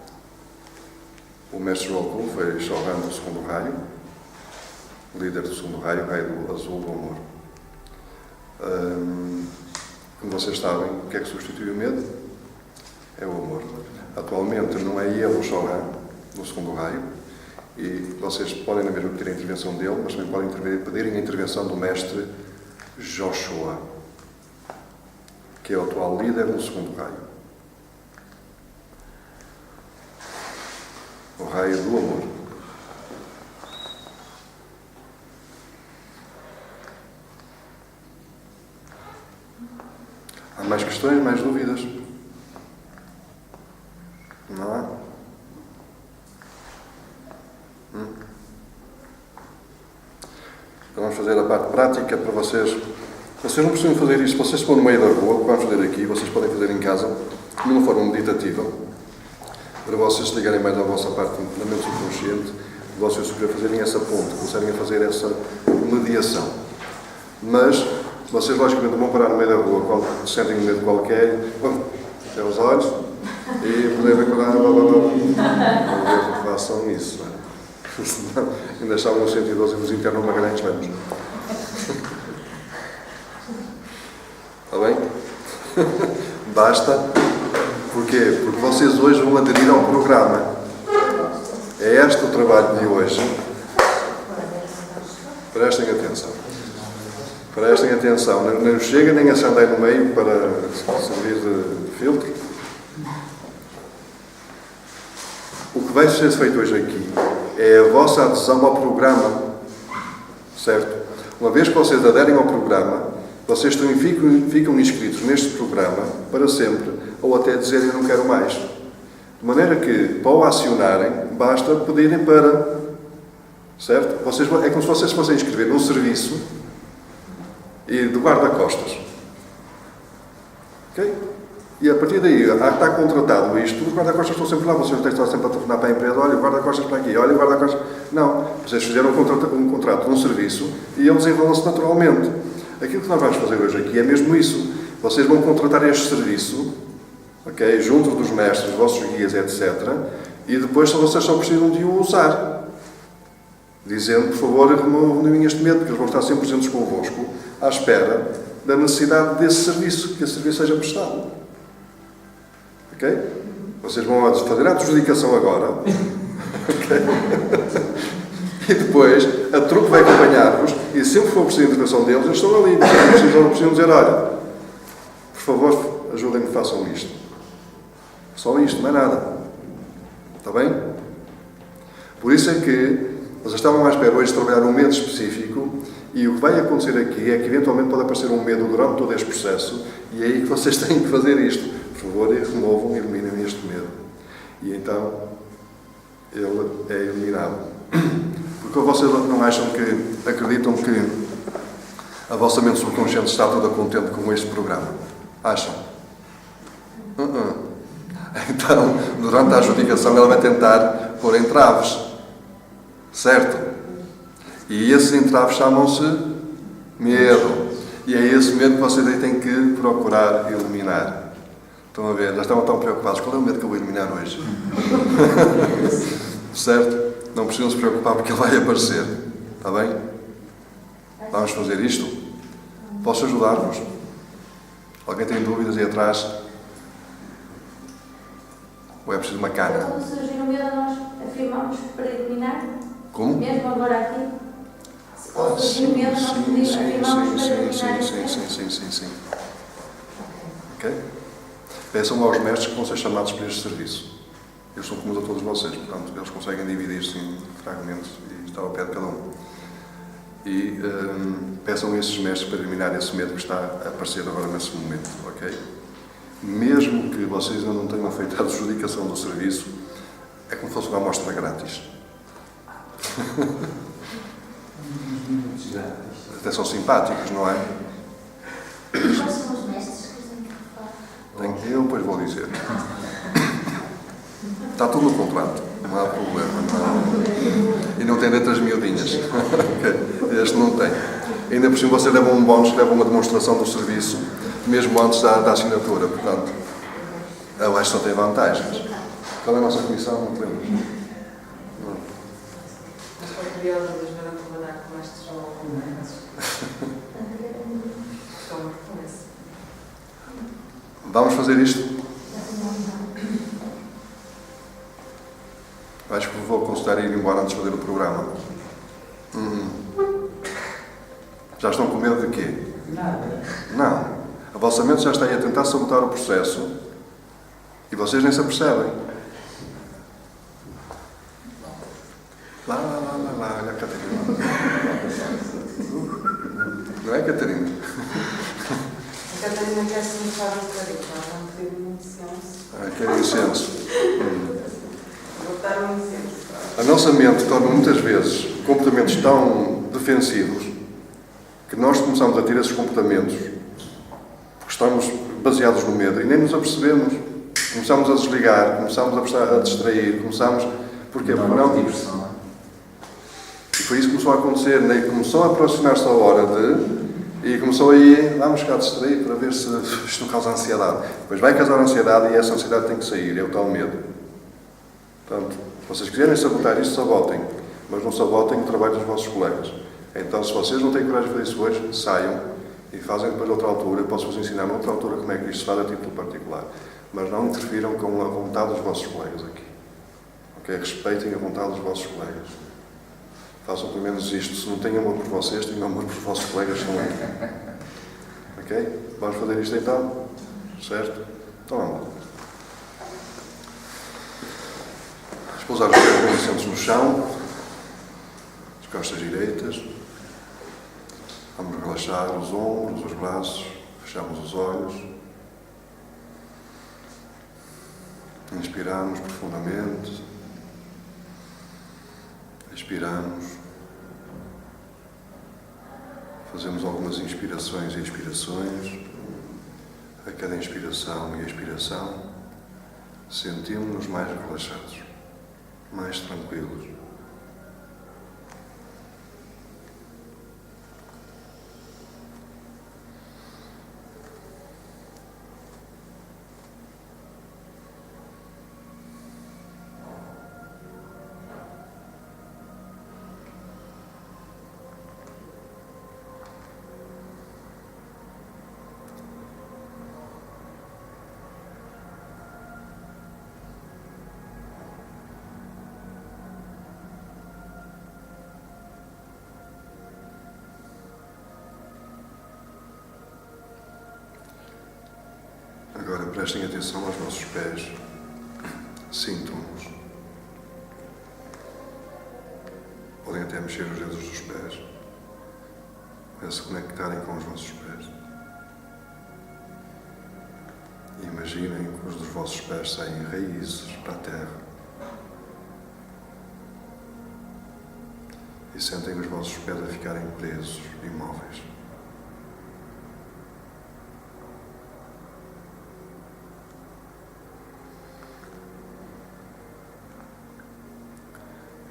O mestre Rolku foi Shohan do segundo raio, líder do segundo raio, o raio do azul do amor. Como vocês sabem, o que é que substitui o medo? É o amor. Atualmente não é ele o Shohan do segundo raio, e vocês podem na mesma pedir a intervenção dele, mas também podem pedirem a intervenção do mestre Joshua, que é o atual líder do segundo raio. O raio do amor. Há mais questões, mais dúvidas? Não há? Então vamos fazer a parte prática para vocês. Vocês não precisam fazer isto. Vocês estão no meio da rua, o que vamos fazer aqui, vocês podem fazer em casa, de uma forma meditativa, para vocês ligarem mais à vossa parte da mente subconsciente, de vocês fazerem essa ponte, começarem a fazer essa mediação. Mas vocês, logicamente, vão parar no meio da rua quando sentem um medo qualquer, fecham os olhos e podem recordar, não façam isso, não é? Senão, ainda estavam nos 112 e nos internam uma grande vamos. Está bem? Basta. Porquê? Porque vocês hoje vão aderir ao programa. É este o trabalho de hoje. Prestem atenção. Prestem atenção. Não chega nem a se andar no meio para servir de filtro. O que vai ser feito hoje aqui é a vossa adesão ao programa, certo? Uma vez que vocês aderem ao programa, vocês também ficam inscritos neste programa para sempre, ou até dizerem não quero mais. De maneira que, para o acionarem, basta pedirem para, certo? É como se vocês fossem inscrever num serviço e de guarda-costas. Ok? E a partir daí, está contratado isto, os guarda-costas estão sempre lá, vocês não têm que estar sempre a telefonar para a empresa, olha, o guarda-costas para aqui, olha, o guarda-costas... Não, vocês fizeram um contrato de um serviço e eles enrolam-se naturalmente. Aquilo que nós vamos fazer hoje aqui é mesmo isso. Vocês vão contratar este serviço, ok, junto dos mestres, dos vossos guias, etc. E depois vocês só precisam de o usar. Dizendo, por favor, removem este medo, porque eles vão estar sempre presentes convosco, à espera da necessidade desse serviço, que esse serviço seja prestado. Ok? Vocês vão fazer a adjudicação agora. Ok? E depois, a truque vai acompanhar-vos e sempre for preciso a intervenção deles, eles estão ali. Precisam dizer, olha, por favor, ajudem-me, façam isto. Só isto, não é nada. Está bem? Por isso é que vocês estavam à espera hoje de trabalhar um medo específico e o que vai acontecer aqui é que eventualmente pode aparecer um medo durante todo este processo e é aí que vocês têm que fazer isto. Por favor, removam e eliminem este medo. E então, ele é eliminado. Porque vocês não acham que, acreditam que a vossa mente subconsciente está toda contente com este programa? Acham? Então, durante a adjudicação, ela vai tentar pôr entraves. Certo? E esses entraves chamam-se medo. E é esse medo que vocês aí têm que procurar eliminar. Estão a ver? Já estavam tão preocupados. Qual é o medo que eu vou eliminar hoje? Certo? Não precisam se preocupar porque ele vai aparecer. Está bem? Vamos fazer isto? Posso ajudar-vos? Alguém tem dúvidas aí atrás? Ou é preciso uma cana? Quando surgir o medo, nós afirmamos para eliminar? Como? Mesmo agora aqui? Quando surgir o medo, nós afirmamos para eliminar? Sim. Ok? Peçam aos mestres que vão ser chamados para este serviço. Eles são comuns a todos vocês, portanto, eles conseguem dividir-se em fragmentos e estar ao pé de cada um. E peçam a esses mestres para eliminar esse medo que está a aparecer agora nesse momento, ok? Mesmo que vocês ainda não tenham feito a adjudicação do serviço, é como se fosse uma amostra grátis. Até são simpáticos, não é? Quais são os mestres que têm que falar? Eu depois vou dizer. Está tudo no contrato, não há problema. Não. E não tem letras miudinhas. Okay. Este não tem. Ainda por cima você leva um bónus, leva uma demonstração do serviço, mesmo antes da assinatura. Portanto, eu acho que só tem vantagens. Qual é a nossa comissão? Não temos. Estou curiosa de ver a trabalhar com estes jovens. Vamos fazer isto? Acho que vou considerar ir embora antes de fazer o programa. Já estão com medo de quê? Nada. Não. A vossa mente já está aí a tentar sabotar o processo e vocês nem se apercebem. Lá, olha a Catarina. Não é, Catarina? A Catarina quer se mostrar um bocadinho, nós vamos pedir um incenso. Quer incenso. Vou dar um incenso. A nossa mente torna muitas vezes comportamentos tão defensivos que nós começamos a ter esses comportamentos porque estamos baseados no medo e nem nos apercebemos. Começamos a desligar, começamos a distrair, começamos... Porquê? Porque não... Diversão. E foi isso que começou a acontecer, né? Começou a aproximar-se a hora de... E começou aí, vamos ficar distrair para ver se isto não causa ansiedade. Depois vai causar ansiedade e essa ansiedade tem que sair, é o tal medo. Portanto, se vocês quiserem sabotar isto, sabotem. Mas não sabotem o trabalho dos vossos colegas. Então, se vocês não têm coragem de fazer isso hoje, saiam e fazem depois outra altura. Eu posso-vos ensinar noutra altura como é que isto se faz a título particular. Mas não interfiram com a vontade dos vossos colegas aqui. Ok? Respeitem a vontade dos vossos colegas. Façam pelo menos isto. Se não têm amor por vocês, tenham amor por vossos colegas que estão aqui. Ok? Vamos fazer isto então? Certo? Então vamos lá. Pousar os pés bem assentos no chão, as costas direitas. Vamos relaxar os ombros, os braços, fechamos os olhos. Inspiramos profundamente. Expiramos. Fazemos algumas inspirações e expirações. A cada inspiração e expiração, sentimos-nos mais relaxados, mais tranquilos. Agora prestem atenção aos vossos pés. Sintam-nos. Podem até mexer os dedos dos pés para se conectarem com os vossos pés. E imaginem que os dos vossos pés saem raízes para a terra. E sentem os vossos pés a ficarem presos, imóveis.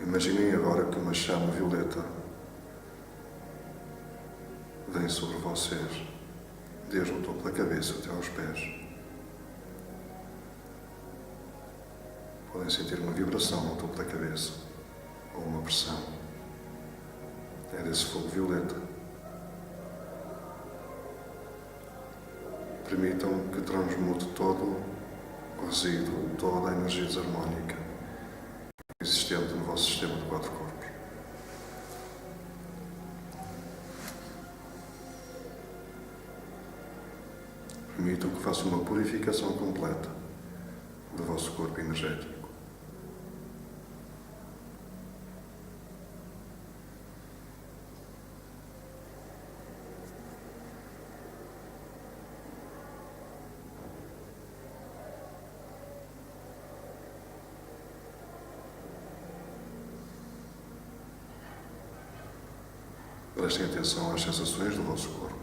Imaginem agora que uma chama violeta vem sobre vocês, desde o topo da cabeça até aos pés. Podem sentir uma vibração no topo da cabeça, ou uma pressão. É desse fogo violeta. Permitam que transmute todo o resíduo, toda a energia desarmónica existente no vosso sistema de 4 corpos. Permitam que faça uma purificação completa do vosso corpo energético. Prestem atenção às sensações do vosso corpo.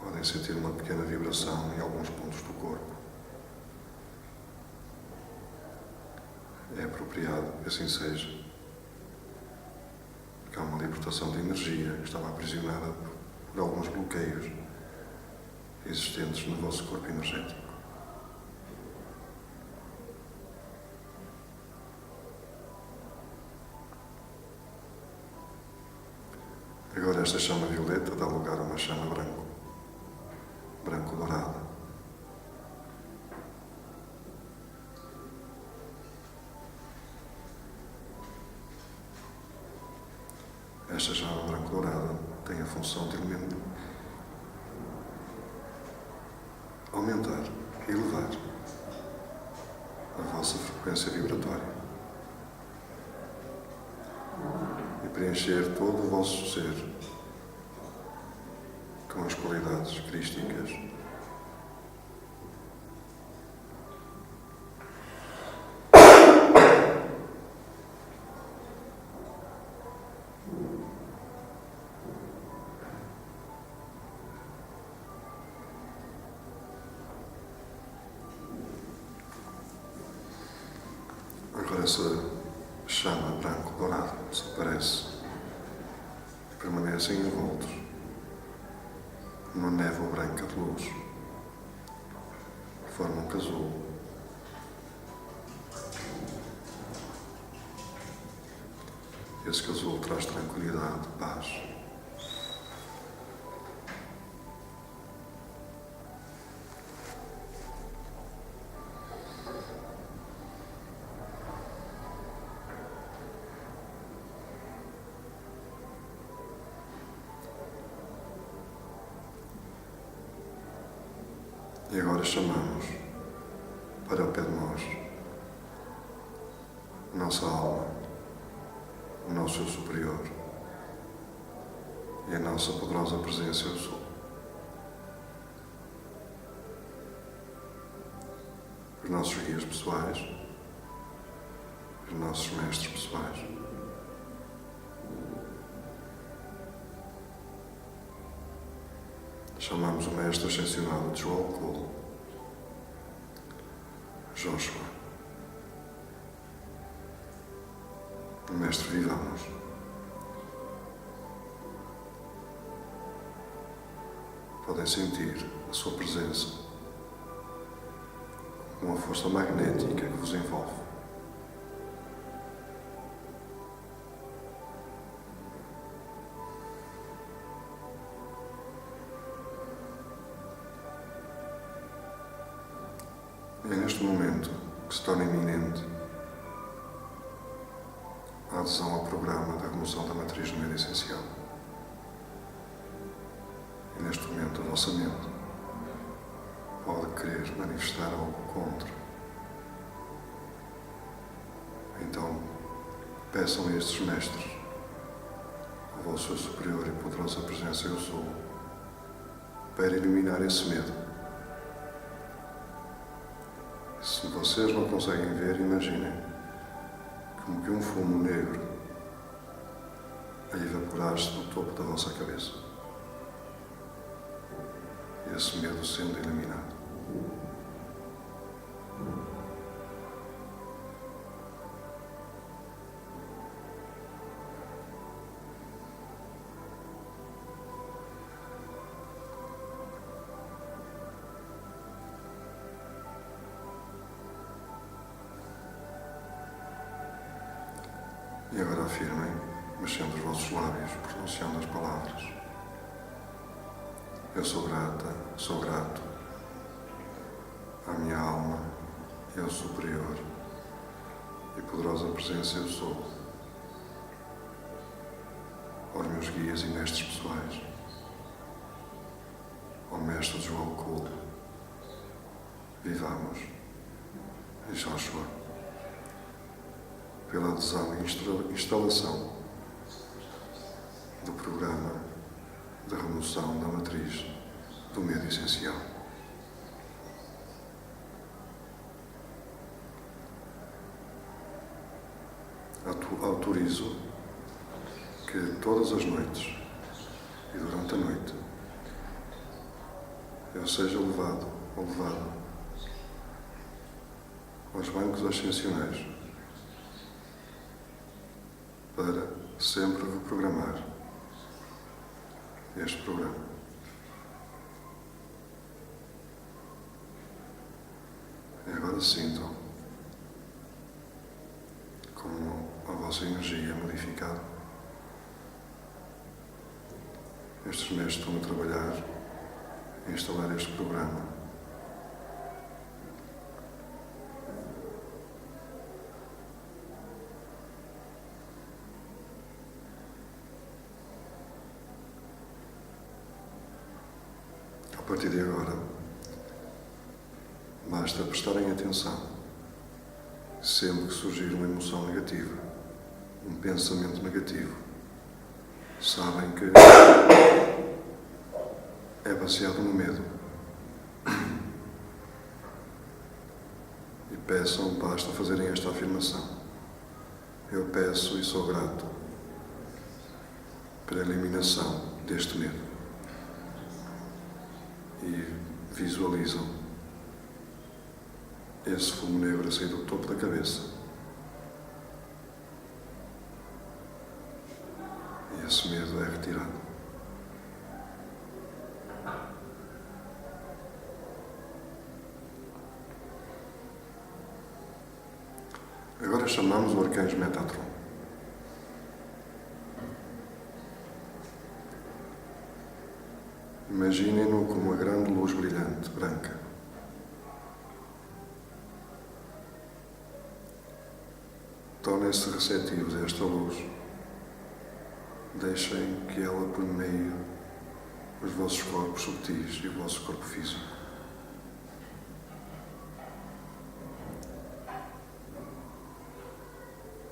Podem sentir uma pequena vibração em alguns pontos do corpo. É apropriado que assim seja, porque há uma libertação de energia que estava aprisionada por alguns bloqueios existentes no vosso corpo energético. Agora esta chama violeta dá lugar a uma chama branco-dourada. Esta chama branco-dourada tem a função de aumentar e elevar a vossa frequência vibratória e preencher todo o vosso ser com as qualidades crísticas agora essa chama branco-dourada desaparece e permanecem envoltos numa névoa branca de luz que forma um casulo. Esse casulo traz tranquilidade, paz. E agora chamamos para o pé de nós nossa alma, o nosso eu superior e a nossa poderosa presença eu sou. Os nossos guias pessoais, os nossos mestres pessoais. Chamamos o mestre ascensionado de João Cole, Joshua, o mestre Vivamos. Podem sentir a sua presença, uma força magnética que vos envolve. E é neste momento que se torna iminente a adesão ao programa da remoção da matriz do medo essencial. E neste momento a vossa mente pode querer manifestar algo contra. Então, peçam a estes mestres, ao vosso eu superior e poderosa presença eu sou, para eliminar esse medo. Se vocês não conseguem ver, imaginem como que um fumo negro a evaporar-se do topo da vossa cabeça. E esse medo sendo eliminado. E agora afirmem, mexendo os vossos lábios, pronunciando as palavras. Eu sou grata, sou grato à minha alma, eu superior e poderosa presença eu sou, aos meus guias e mestres pessoais, ao mestre João Cole, Vivamos e Joshua, pela adesão e instalação do programa de remoção da matriz do medo essencial. Autorizo que todas as noites e durante a noite eu seja levado ou levado aos bancos ascensionais para sempre reprogramar este programa. E agora sintam como a vossa energia é modificada. Estes mestres estão a trabalhar em instalar este programa. A partir de agora, basta prestarem atenção sempre que surgir uma emoção negativa, um pensamento negativo. Sabem que é baseado no medo. E peçam, basta fazerem esta afirmação. Eu peço e sou grato pela eliminação deste medo. E visualizam esse fumo negro a sair do topo da cabeça. E esse medo é retirado. Agora chamamos o arcanjo Metatron. Imaginem-no como uma grande luz brilhante, branca. Tornem-se receptivos a esta luz. Deixem que ela permeie os vossos corpos subtis e o vosso corpo físico.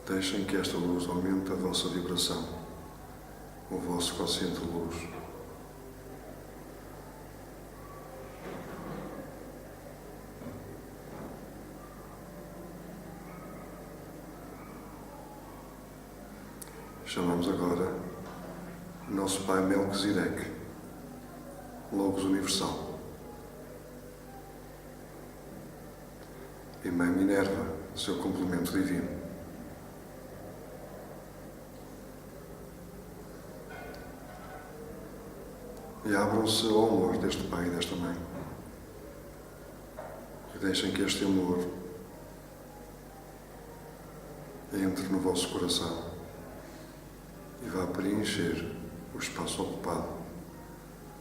Deixem que esta luz aumente a vossa vibração, o vosso quociente de luz. Chamamos agora nosso Pai Melquisedeque, Logos Universal, e Mãe Minerva, seu complemento divino. E abram-se ao amor deste Pai e desta Mãe. E deixem que este amor entre no vosso coração e vá preencher o espaço ocupado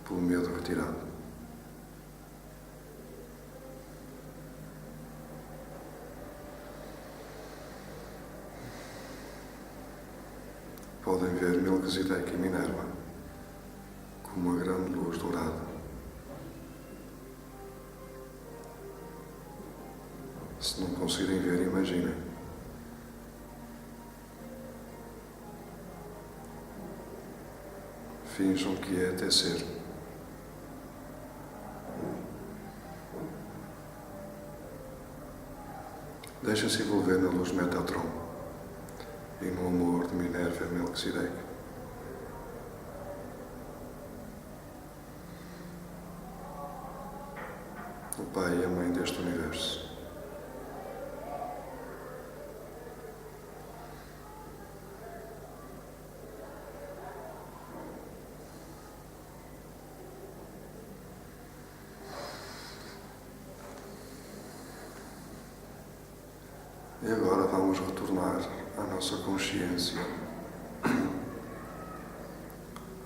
pelo medo retirado. Podem ver Melquisedeque e Minerva como uma grande luz dourada. Se não conseguirem ver, imaginem. Finjam que é até ser. Deixem-se envolver na luz Metatron e no amor de Minerva e Melquisedeque. O Pai e a Mãe deste universo. E agora vamos retornar à nossa consciência,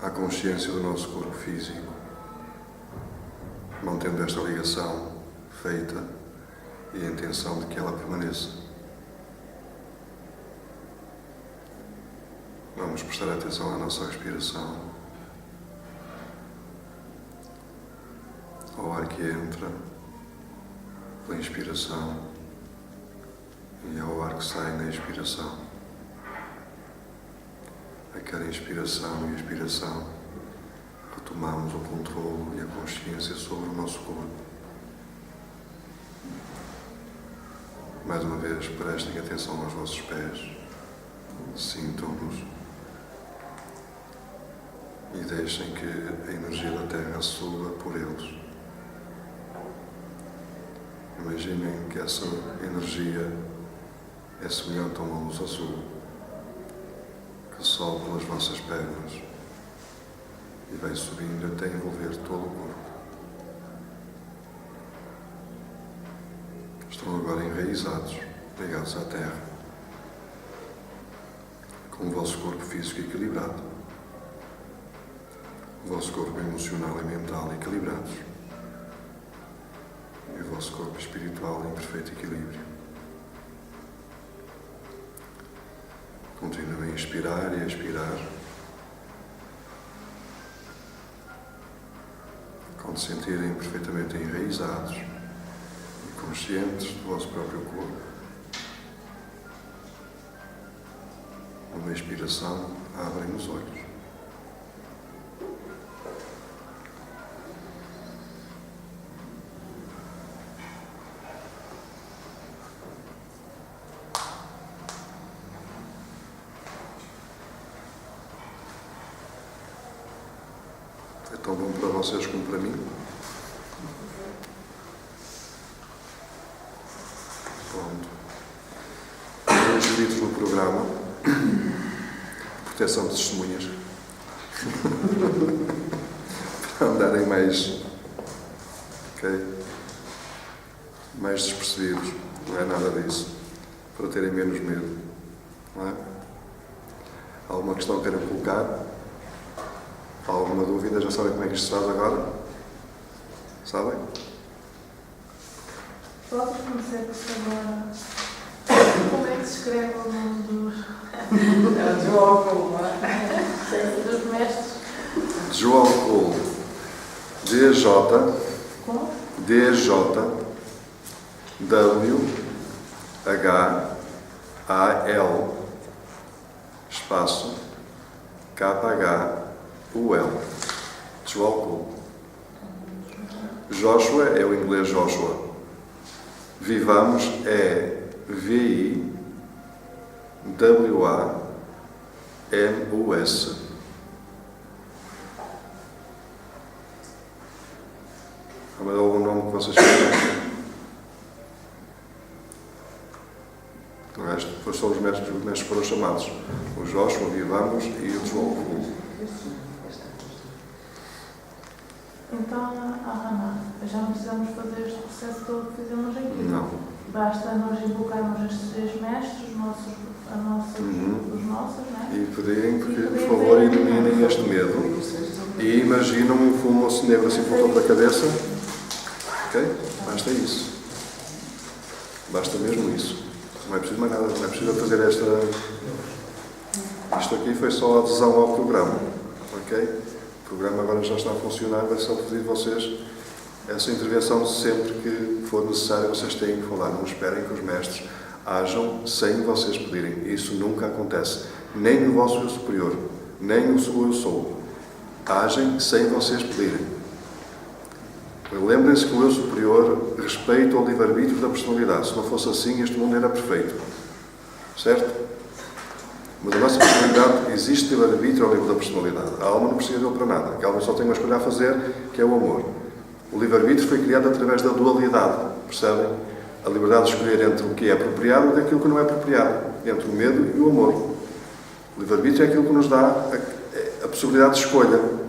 à consciência do nosso corpo físico, mantendo esta ligação feita e a intenção de que ela permaneça. Vamos prestar atenção à nossa respiração, ao ar que entra pela inspiração e ao ar que sai na expiração. A cada inspiração e expiração retomamos o controlo e a consciência sobre o nosso corpo. Mais uma vez, prestem atenção aos vossos pés, sintam-nos e deixem que a energia da Terra suba por eles. Imaginem que essa energia é semelhante a uma luz azul que sobe pelas vossas pernas e vai subindo até envolver todo o corpo. Estão agora enraizados, ligados à Terra, com o vosso corpo físico equilibrado, o vosso corpo emocional e mental equilibrados e o vosso corpo espiritual em perfeito equilíbrio. Continuem a inspirar e a expirar. Quando se sentirem perfeitamente enraizados e conscientes do vosso próprio corpo, numa expiração, abrem os olhos. É tão bom para vocês como para mim. Pronto. Estão inscritos no programa Proteção de Testemunhas. Para andarem mais, mais despercebidos. Não é nada disso. Para terem menos medo. Não é? Alguma questão que queiram colocar? Alguma dúvida? Já sabem como é que isto se faz agora? Sabem? Podes começar, por favor, como é que se escreve o nome dos... dos mestres? João Cole. DJ, Como? DJ, W, H, A, L, espaço, K-H-U-L, Tzwalkul. Joshua é o inglês Joshua. Vivamos é V-I-W-A-M-U-S. Há mais algum nome que vocês conhecem? O resto, depois são os mestres que foram chamados. O Joshua, o Vivamos e o Tzwalkul. Então, Rana, já não precisamos fazer este processo todo que fizemos aqui. Não. Basta nós invocarmos estes 3 mestres, os nossos, não é? E pedirem, porque, por favor, eliminem este medo e imaginam um fumo negro assim por topo da cabeça. Ok? Basta isso. Basta mesmo isso. Não é preciso mais nada, não é preciso fazer esta... Isto aqui foi só a adesão ao programa. Ok? O programa agora já está a funcionar, vai só pedir vocês essa intervenção sempre que for necessário, vocês têm que falar. Não esperem que os mestres ajam sem vocês pedirem. Isso nunca acontece. Nem no vosso eu superior, nem no seu eu sou. Agem sem vocês pedirem. Lembrem-se que o eu superior respeita o livre-arbítrio da personalidade. Se não fosse assim, este mundo era perfeito. Certo? Mas a nossa personalidade existe livre-arbítrio ao nível da personalidade. A alma não precisa dele para nada. A alma só tem uma escolha a fazer, que é o amor. O livre-arbítrio foi criado através da dualidade. Percebem? A liberdade de escolher entre o que é apropriado e daquilo que não é apropriado. Entre o medo e o amor. O livre-arbítrio é aquilo que nos dá a possibilidade de escolha.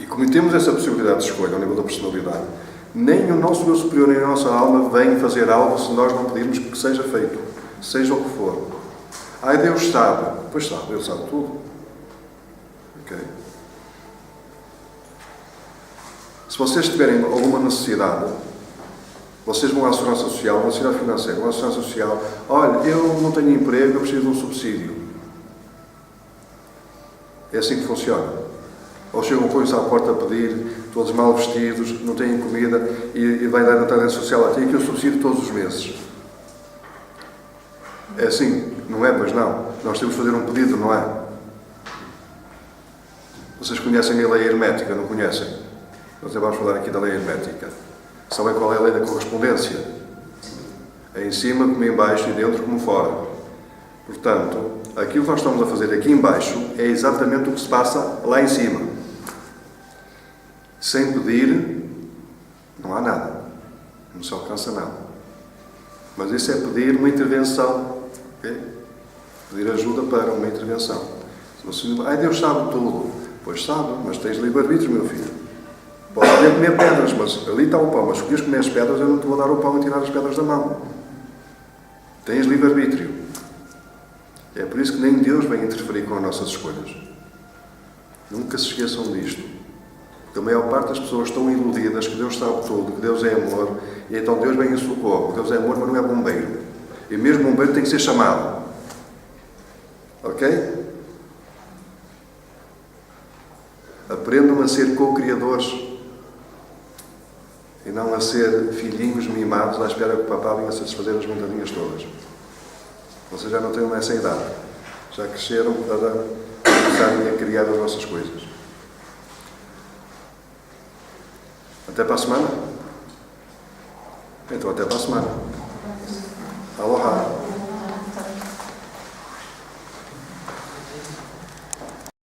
E como temos essa possibilidade de escolha ao nível da personalidade, nem o nosso eu superior nem a nossa alma vem fazer algo se nós não pedirmos que seja feito. Seja o que for. Ai, Deus sabe. Pois sabe, Deus sabe tudo. Ok? Se vocês tiverem alguma necessidade, vocês vão à Segurança Social, vão à Segurança Financeira, vão à Segurança Social. Olha, eu não tenho emprego, eu preciso de um subsídio. É assim que funciona. Ou chegam põem-se à porta a pedir, todos mal vestidos, não têm comida, e vai dar na Segurança Social aqui que eu subsídio todos os meses. É assim, não é? Pois não. Nós temos que fazer um pedido, não é? Vocês conhecem a lei hermética, não conhecem? Nós vamos falar aqui da lei hermética. Sabem qual é a lei da correspondência? É em cima como em baixo e dentro como fora. Portanto, aquilo que nós estamos a fazer aqui em baixo é exatamente o que se passa lá em cima. Sem pedir, não há nada. Não se alcança nada. Mas isso é pedir uma intervenção. Okay? Pedir ajuda para uma intervenção. Ai, Deus sabe tudo. Pois sabe, mas tens livre-arbítrio, meu filho. Podes poder comer pedras, mas ali está o pão. Mas se queres comer as pedras, eu não te vou dar o pão e tirar as pedras da mão. Tens livre-arbítrio. É por isso que nem Deus vem interferir com as nossas escolhas. Nunca se esqueçam disto. Porque a maior parte das pessoas estão iludidas que Deus sabe tudo, que Deus é amor, e então Deus vem em socorro. Deus é amor, mas não é bombeiro. E mesmo bombeiro tem que ser chamado. Ok? Aprendam a ser co-criadores e não a ser filhinhos mimados à espera que o papá venha a satisfazer as vontadinhas todas. Vocês já não têm essa idade. Já cresceram para começarem a criar as vossas coisas. Até para a semana? Então, até para a semana. Aloha.